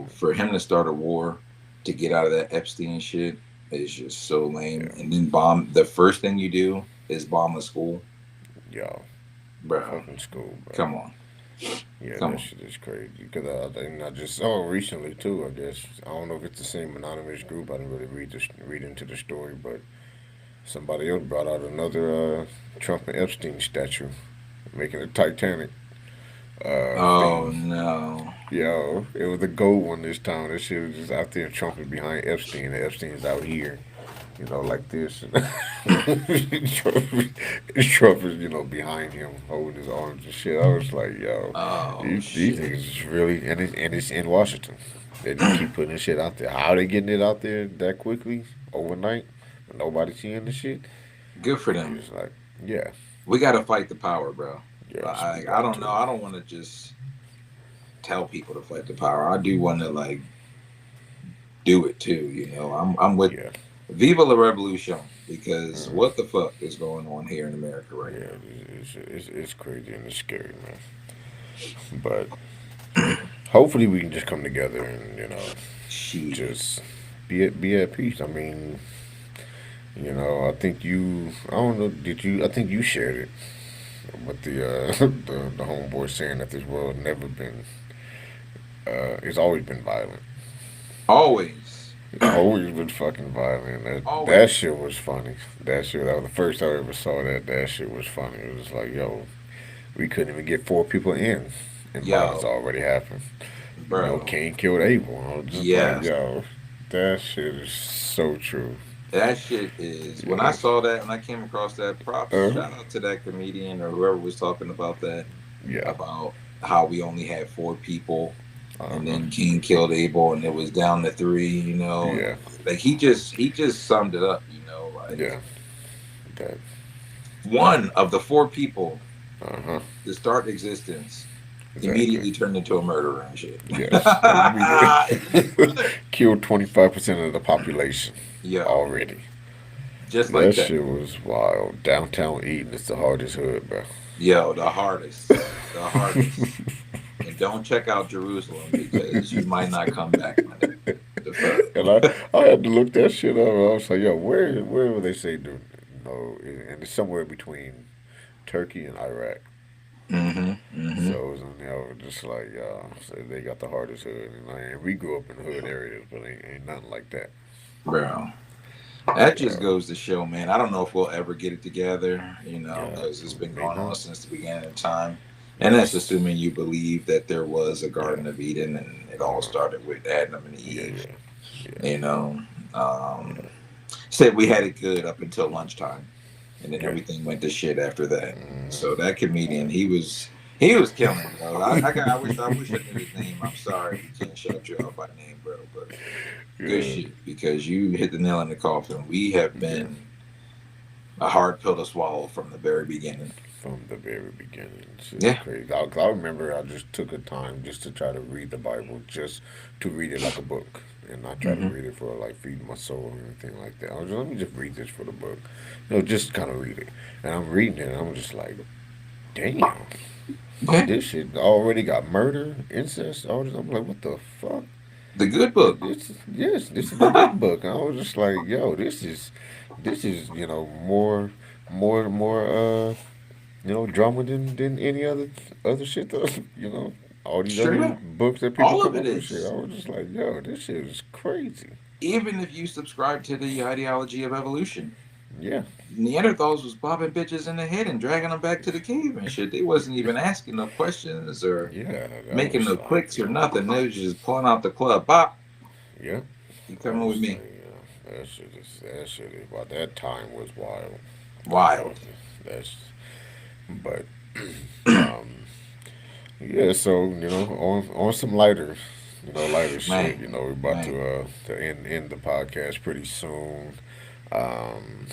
for him to start a war to get out of that Epstein shit is just so lame. yeah. And then the first thing you do is bomb a school. Y'all, Bro, fucking school, bro. come on. Yeah, Come that on. shit is crazy. Because I just saw recently too. I guess I don't know if it's the same anonymous group. I didn't really read into the story, but somebody else brought out another Trump and Epstein statue, making a Titanic Oh theme. no. Yo, it was a gold one this time. This shit was just out there. Trump is behind Epstein, and Epstein's out here, like this. Trump, Trump is, behind him, holding his arms and shit. I was like, yo, Oh these shit. niggas is really, and it's in Washington. They just keep putting this shit out there. How they getting it out there that quickly, overnight, and nobody seeing the shit? Good for You them. just like, yeah, We got to fight the power, bro. yes, we I got don't know. to. I don't want to just tell people to fight the power. I do want to like do it too. I'm with Yeah, Viva la Revolution because uh, what the fuck is going on here in America right yeah, now? it's crazy and it's scary, man. But hopefully we can just come together and Shit. just be at peace. I mean, I think I don't know, did you? I think you shared it with the homeboy saying that this world never been, it's always been violent. Always. It's always been fucking violent. That Always. shit was funny. That was the first time I ever saw that. That shit was funny. It was like, yo, we couldn't even get four people in, and violence Yo, already happened. bro. Cain killed Abel. I was just like, Yes. yo, that shit is so true. That shit is when I Yeah. saw that and I came across that props, Uh, shout out to that comedian or whoever was talking about that, yeah. about how we only had four people Uh and huh. then King killed Abel and it was down to three, and Yeah. like he just summed it up, like Yeah. That. one of the four people Uh huh. to start existence Exactly. immediately turned into a murderer and shit. Yes. Immediately Just brother. killed 25% of the population Yo, already. just like That that. shit was wild. Downtown Eden is the hardest hood, bro. Yo, the hardest. And don't check out Jerusalem because you might not come back, my nigga. The fuck? And I had to look that shit up. I was like, yo, where would they say, dude? And it's somewhere between Turkey and Iraq. Mm-hmm. Mm-hmm. So it was, just like, so they got the hardest hood. And we grew up in hood areas, but ain't nothing like that. Bro. That just Yeah, goes to show, man. I don't know if we'll ever get it together, yeah, because it's been may going on not. since the beginning of time. And that's Yes, assuming you believe that there was a yeah, Garden of Eden and it all uh, started with Adam and yeah, Eve. yeah, yeah, You know, yeah, um, said we had it good up until lunchtime, and then yeah. everything went to shit after that. So Mm-hmm. that comedian, he was killing, bro. I wish I knew his name. I'm sorry we can't shout you out by name, bro, but good Yeah, shit because you hit the nail in the coffin. We have yeah. been a hard pill to swallow from the very beginning. From the very beginning, it's Yeah. crazy. I remember I just took a time just to try to read the Bible, just to read it like a book, and not try to Hmm. read it for like feeding my soul or anything like that. I was just, let me just read this for the book, just kind of read it. And I'm reading it, and I'm just like, damn, Okay. this shit already got murder, incest, all this. I'm like, what the fuck? The good book. Yes, this is the good book. And I was just like, yo, this is more drama than any other shit though. You know, all these Straight other up. books that people All of come it up with shit. I is. was just like, yo, this shit is crazy. Even if you subscribe to the ideology of evolution. Yeah, Neanderthals was bobbing bitches in the head and dragging them back to the cave and shit. They wasn't even asking no questions or yeah. I making was no like, clicks or nothing. They was just pulling out the club. Bop, yeah. you I coming with was me? like, yeah, that shit is. Wow, that time was wild. Wild. That's but um yeah. So on some lighter shit. Man, We're about man. to end the podcast pretty soon. Um,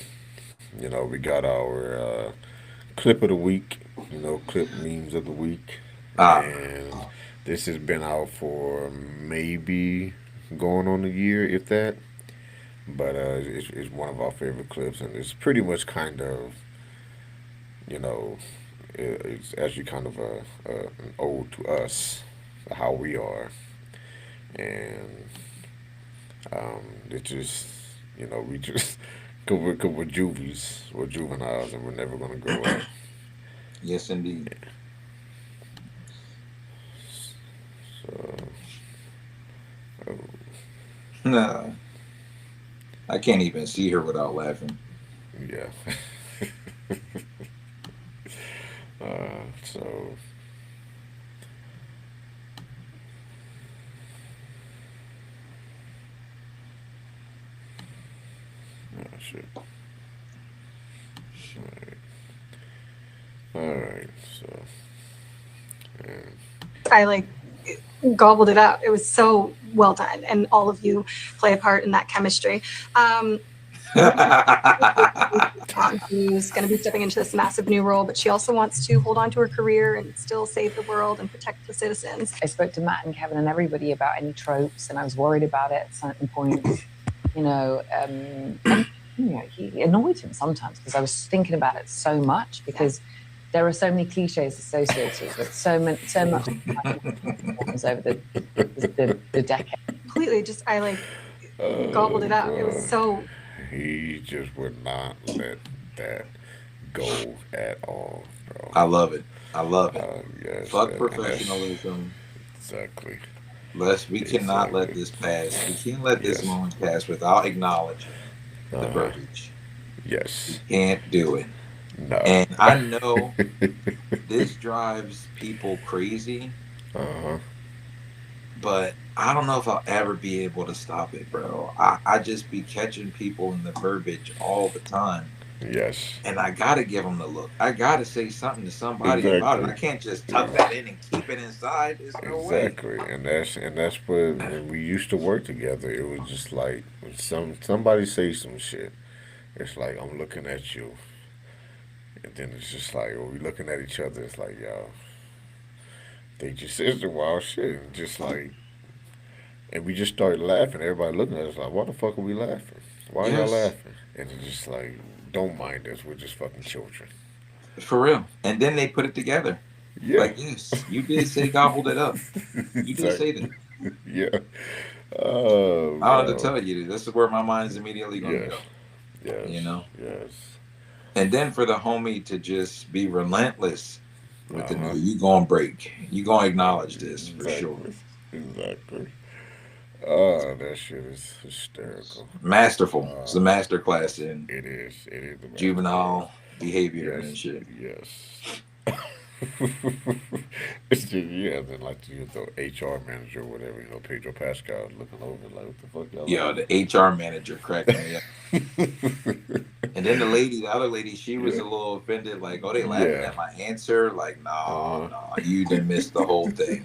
we got our clip of the week, clip memes of the week. Ah, And this has been out for maybe going on a year, if that. But it's one of our favorite clips, and it's pretty much kind of, you know, it's actually kind of an ode to us, how we are. And it's just, we just, cause we're juveniles, and we're never going to grow up. yes indeed. So, oh, Nah, I can't even see her without laughing. yeah. So, oh, shit. All right. So, and I like gobbled it up. It was so well done, and all of you play a part in that chemistry. Who's going to be stepping into this massive new role, but she also wants to hold on to her career and still save the world and protect the citizens. I spoke to Matt and Kevin and everybody about any tropes, and I was worried about it at certain points. And he annoyed him sometimes because I was thinking about it so much because there are so many cliches associated with so much over the decade. Completely, just I like gobbled it up. It was so. he just would not let that go at all, bro. I love it. I love it. Yes, Fuck and professionalism. exactly. We cannot let this pass. We can't let this moment pass without acknowledging the verbiage. Yes. We can't do it. No. And I know this drives people crazy. But I don't know if I'll ever be able to stop it, bro. I just be catching people in the verbiage all the time. Yes. And I gotta give them the look. I gotta say something to somebody about it. I can't just tuck that in and keep it inside. There's no way. Exactly, and that's what when we used to work together. It was just like when somebody say some shit. It's like I'm looking at you, and then it's just like we looking at each other. It's like yo, they just said some wild shit, and just like, and we just started laughing. Everybody looking at us like, why the fuck are we laughing? Why are y'all laughing? And it's just like, don't mind us. We're just fucking children. For real. And then they put it together. Yeah. Like, yes, you did say gobbled it up. You did say that. Yeah. Oh, I don't have to tell you. This is where my mind is immediately going to go. Yes. You know? Yes. And then for the homie to just be relentless with the new, you going to break. You going to acknowledge this for sure. Exactly. Oh, that shit is hysterical. Masterful. It's a master class in It is. It is the juvenile behavior and shit. Yes. It's just, then like the HR manager or whatever, Pedro Pascal looking over like, what the fuck y'all? Yo, the HR manager cracked me up. And then the other lady, she was a little offended, like, oh, they laughing at my answer? Like, no, you didn't miss the whole thing.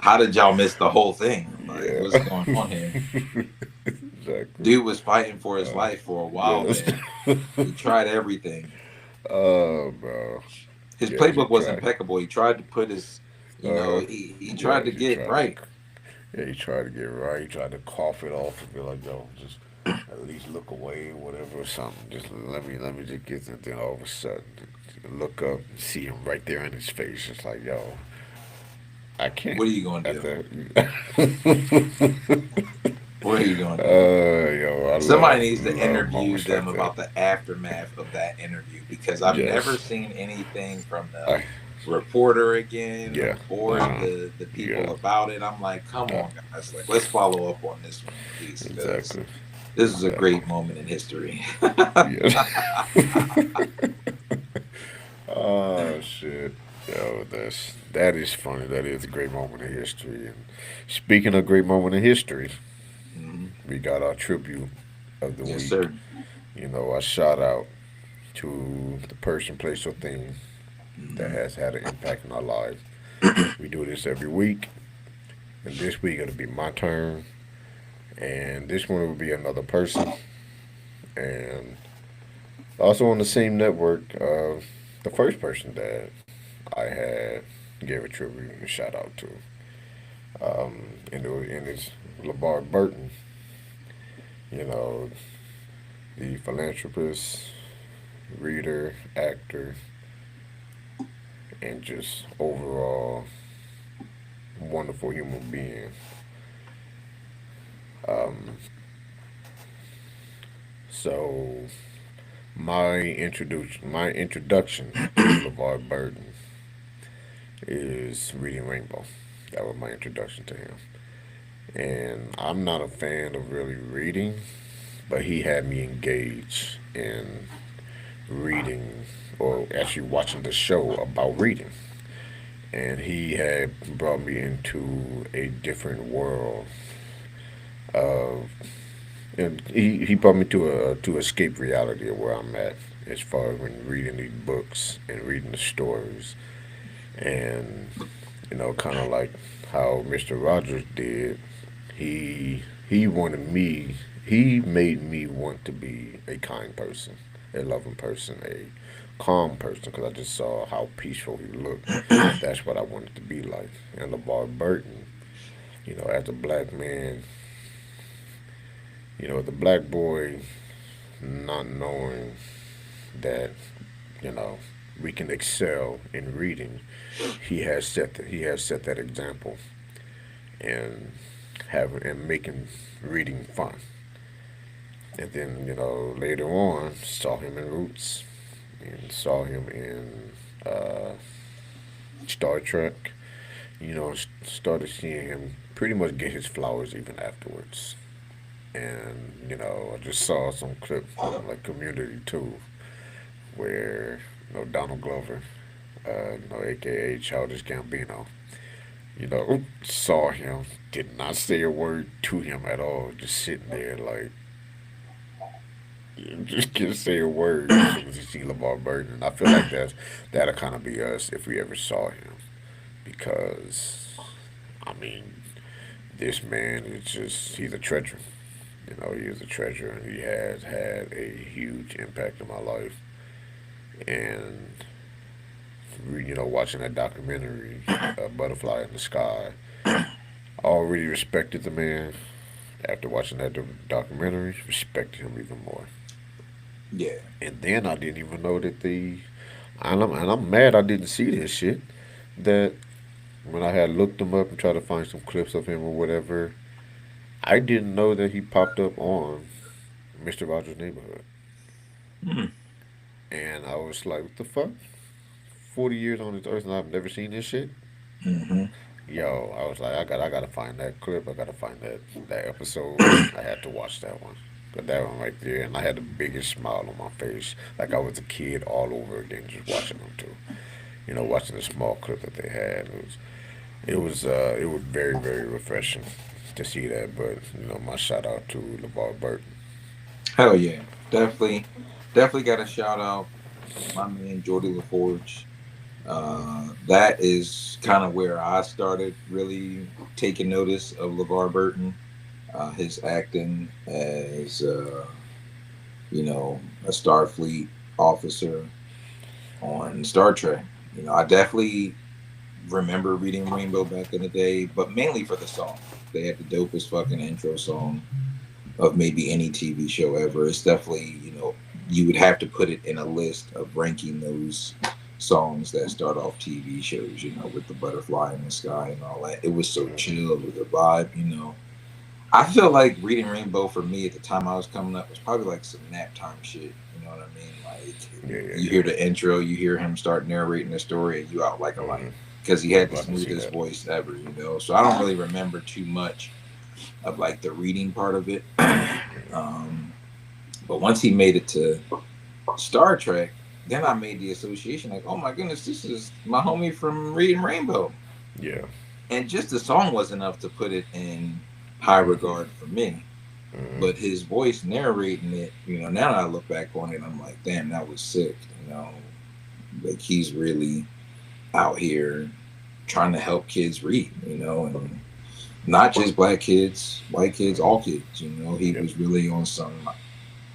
How did y'all miss the whole thing? Like, what's going on here? Exactly. Dude was fighting for his life for a while, man. He tried everything. Oh, bro. His playbook was impeccable. He tried to put his, he tried to get right. He tried to get right. He tried to cough it off and be like, yo, just at least look away or whatever or something. Just let me just get it. Then all of a sudden, you look up and see him right there in his face. It's like, yo, I can't. What are you going to do? What are you going to do? Somebody needs to interview them about the aftermath of that interview because I've never seen anything from the reporter again or the people about it. I'm like, come on, guys. Like, let's follow up on this one, please. Exactly. This is a great moment in history. Oh, shit. Yo, that is funny. That is a great moment in history. And speaking of great moment in history, we got our tribute of the week. Sir. A shout out to the person, place, or thing that has had an impact in our lives. We do this every week, and this week it'll be my turn, and this one will be another person, and also on the same network, the first person that I had gave a tribute and a shout out to, and it's LeVar Burton. The philanthropist, reader, actor, and just overall wonderful human being. So my introduction to LeVar Burton is Reading Rainbow. That was my introduction to him. And I'm not a fan of really reading, but he had me engaged in reading or actually watching the show about reading. And he had brought me into a different world of, and he brought me to escape reality of where I'm at as far as when reading these books and reading the stories. And kind of like how Mr. Rogers did, he wanted me, he made me want to be a kind person, a loving person, a calm person, because I just saw how peaceful he looked. That's what I wanted to be like. And LeVar Burton, as a black man, the black boy, not knowing that, you know, we can excel in reading, he has set that example and having and making reading fun. And then later on saw him in Roots and saw him in Star Trek. Started seeing him pretty much get his flowers even afterwards. And I just saw some clip on like Community too, where Donald Glover, aka Childish Gambino, saw him, did not say a word to him at all, just sitting there like, just can't say a word as soon as you see LeVar Burton. And I feel like that'll kind of be us if we ever saw him, because I mean, this man is just—he's a treasure. He is a treasure, and he has had a huge impact on my life. And watching that documentary, Butterfly in the Sky, I already respected the man. After watching that documentary, respected him even more. Yeah. And then I didn't even know that and I'm mad I didn't see this shit. That when I had looked him up and tried to find some clips of him or whatever, I didn't know that he popped up on Mr. Rogers' Neighborhood. Hmm. And I was like, what the fuck? 40 years on this earth and I've never seen this shit? Hmm. Yo, I was like, I gotta find that clip. I gotta find that episode. I had to watch that one. But that one right there, and I had the biggest smile on my face, like I was a kid all over again, just watching them too. Watching the small clip that they had, it was very very refreshing to see that. But my shout out to LeVar Burton. Hell yeah, definitely got a shout out my man Jordy LaForge. That is kind of where I started really taking notice of LeVar Burton, his acting as a Starfleet officer on Star Trek. I definitely remember reading Rainbow back in the day, but mainly for the song. They had the dopest fucking intro song of maybe any TV show ever. It's definitely, you would have to put it in a list of ranking those songs that start off TV shows, with the butterfly in the sky and all that. It was so chill with the vibe. I feel like Reading Rainbow for me at the time I was coming up was probably like some nap time shit. You know what I mean? Yeah, Like yeah, you yeah. hear the intro, you hear him start narrating the story, and you out like a light Hmm. because he had the I can see smoothest that. voice ever. So I don't really remember too much of like the reading part of it. um, but once he made it to Star Trek, then I made the association like, oh my goodness, this is my homie from Reading Rainbow. Yeah. And just the song was enough to put it in high Hmm. regard for me. Hmm. But his voice narrating it, now that I look back on it, I'm like, damn, that was sick. Like he's really out here trying to help kids read, and not just black kids, white kids, all kids. He Yep. was really on some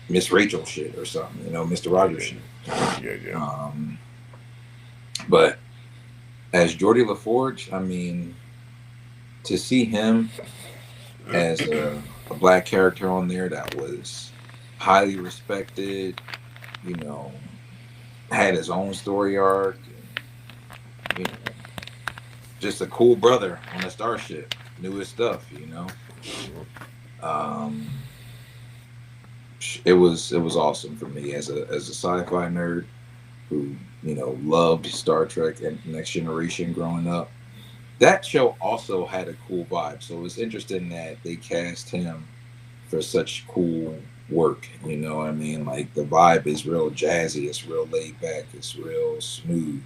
Miss Rachel shit or something, Mr. Yeah, Rogers yeah, shit. yeah, yeah. Um, but as Geordie LaForge, I mean, to see him as a black character on there that was highly respected, you know, had his own story arc, and, just a cool brother on a starship, knew his stuff. Um, it was awesome for me as a sci-fi nerd. who loved Star Trek and Next Generation growing up. That show also had a cool vibe. So it's interesting that they cast him for such cool work. You know what I mean? Like the vibe is real jazzy, it's real laid back, it's real smooth,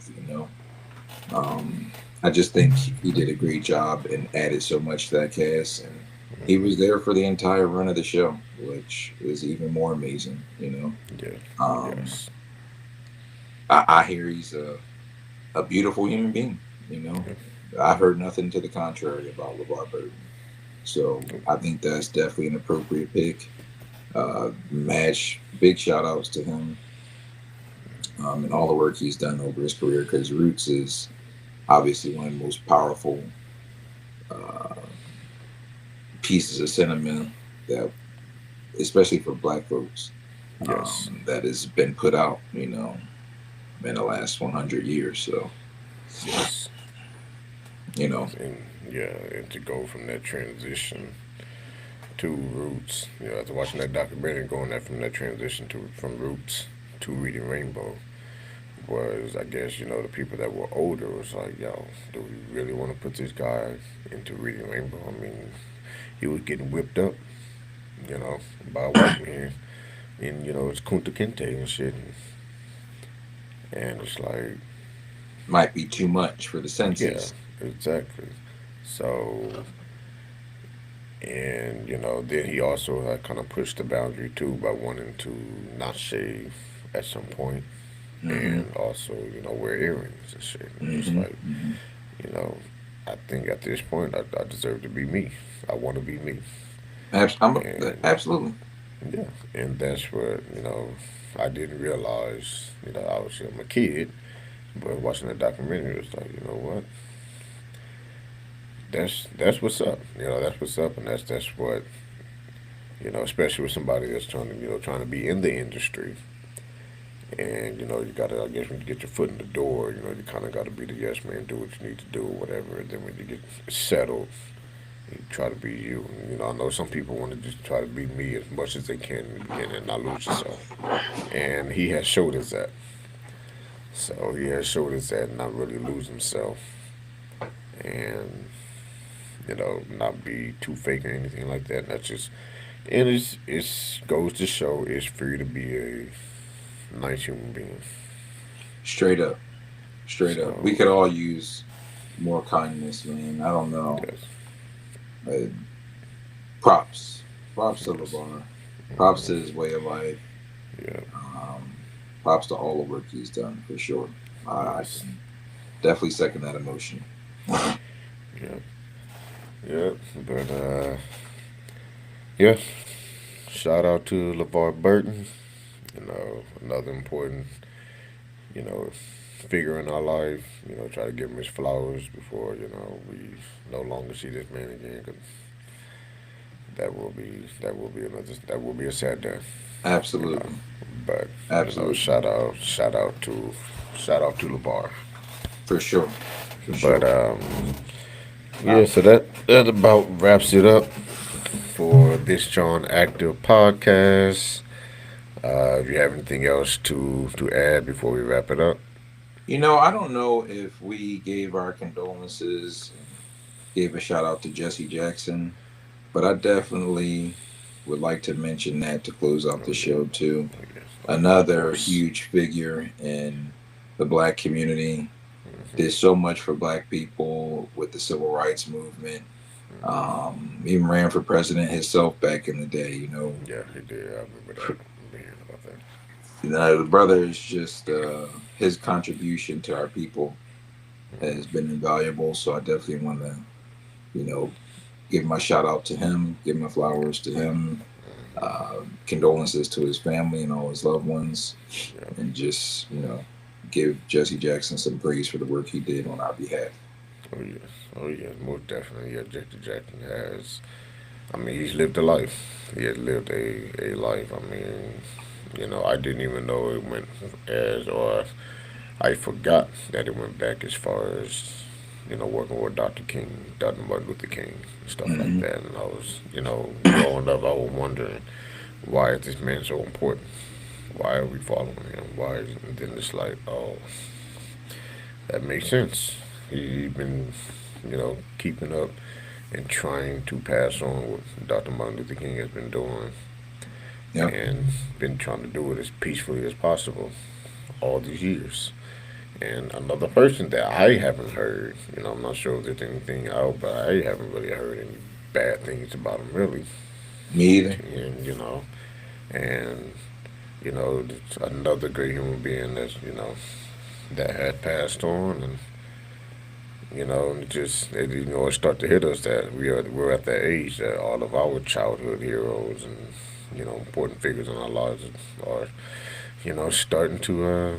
I just think he did a great job and added so much to that cast, and he was there for the entire run of the show, which is even more amazing. Yeah. Um, Yes. I hear he's a beautiful human being. You know, I heard nothing to the contrary about LeVar Burton, so I think that's definitely an appropriate pick. Match, big shout outs to him, and all the work he's done over his career, because Roots is obviously one of the most powerful uh, pieces of cinema that, especially for Black folks, Yes. that has been put out, in the last 100 years. So, Yes. you know, And yeah, and to go from that transition to Roots, after watching that documentary, going that from that transition to from Roots to Reading Rainbow was, I guess, the people that were older was like, yo, do we really want to put this guy into Reading Rainbow? I mean, he was getting whipped up, you know, by a white man, and it's Kunta Kinte and shit, and it's like, might be too much for the yeah, senses. exactly. So, and then he also had kind of pushed the boundary too by wanting to not shave at some point, Hmm. and also wear earrings and shit. And it's Hmm. like, Hmm. you know, I think at this point I deserve to be me. I want to be me, and Absolutely. yeah, and that's what I didn't realize. Obviously I'm a kid, but watching the documentary, it's like, what? That's what's up. That's what's up, and that's what especially with somebody that's trying to be in the industry. And you gotta, I guess, when you get your foot in the door, you kind of got to be the yes man, do what you need to do, or whatever. And then when you get settled, you try to be you. I know some people want to just try to be me as much as they can in the beginning and not lose yourself. And he has showed us that. So he has showed us that, not really lose himself, and not be too fake or anything like that. And that's just, and it's goes to show it's free to be a nice human being. Straight up. Straight up. We So could all use more kindness, man. I don't know. yes, Uh, props. Props to yes, LeVar. Props to hmm, his way of life. yeah, Um, props to all the work he's done, for sure. I yes, can definitely second that emotion. yeah, yeah. But yeah, shout out to LeVar Burton. Another important you know figure in our life. Try to give him his flowers before we no longer see this man again. 'Cause that will be a sad day. You know, Absolutely. but Absolutely. shout out to LeVar. For sure. For But sure. yeah, so that about wraps it up for this John Active podcast. If you have anything else to add before we wrap it up, I don't know if we gave our condolences and gave a shout out to Jesse Jackson, but I definitely would like to mention that to close out oh the yeah, show too. oh yeah, of Another course. huge figure in the Black community, Hmm. did so much for Black people with the civil rights movement. Even ran for president himself back in the day. Yeah, he did. I remember that. I hearing about that. The brother is just his contribution to our people has been invaluable. So I definitely want to, you know, give my shout out to him, give my flowers to him, condolences to his family and all his loved ones, Yeah. and just give Jesse Jackson some praise for the work he did on our behalf. Oh yes. Oh yes. Most definitely. Yeah. Jackie Jackson has. I mean, he's lived a life. He has lived a life. I mean, I didn't even know it went or I forgot that it went back as far as working with Dr. King, Dr. Martin Luther King, and stuff like Hmm. that. And I was, growing up, I was wondering why is this man so important? Why are we following him? Why? And then it's like, oh, that makes sense. He been, keeping up and trying to pass on what Dr. Martin Luther King has been doing, Yep. and been trying to do it as peacefully as possible all these years. And another person that I haven't heard, I'm not sure if there's anything out, but I haven't really heard any bad things about him, really. Me either. And, and, it's another great human being that had passed on. And, it start to hit us that we're at that age that all of our childhood heroes and, important figures in our lives are, starting to,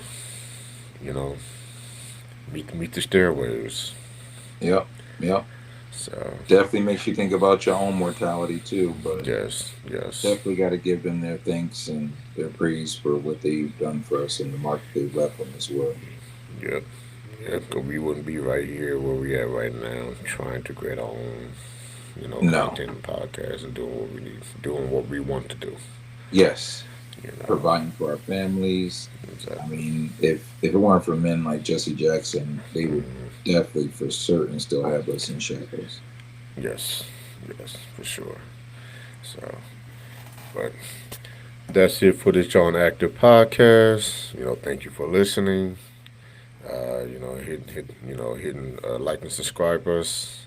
you know, meet the stairways. Yep. Yep. So Definitely makes you think about your own mortality too, but yes, yes, definitely got to give them their thanks and their praise for what they've done for us and the mark they've left on as well. yep, yep. 'Cause we wouldn't be right here where we at right now, trying to create our own, No. content and podcast and doing what we need, doing what we want to do. Yes. You know, Providing for our families. I exactly. mean, if it weren't for men like Jesse Jackson, they would Mhm. definitely for certain still have us in shackles. Yes, yes, for sure. So, but that's it for the John Active podcast. Thank you for listening. Hitting like and subscribe us.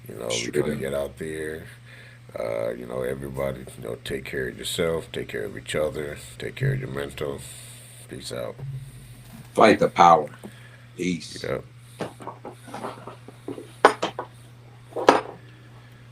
We Straight trying to up. get out there. Everybody, take care of yourself, take care of each other, take care of your mental. Peace out. Fight the power. Peace. Yep.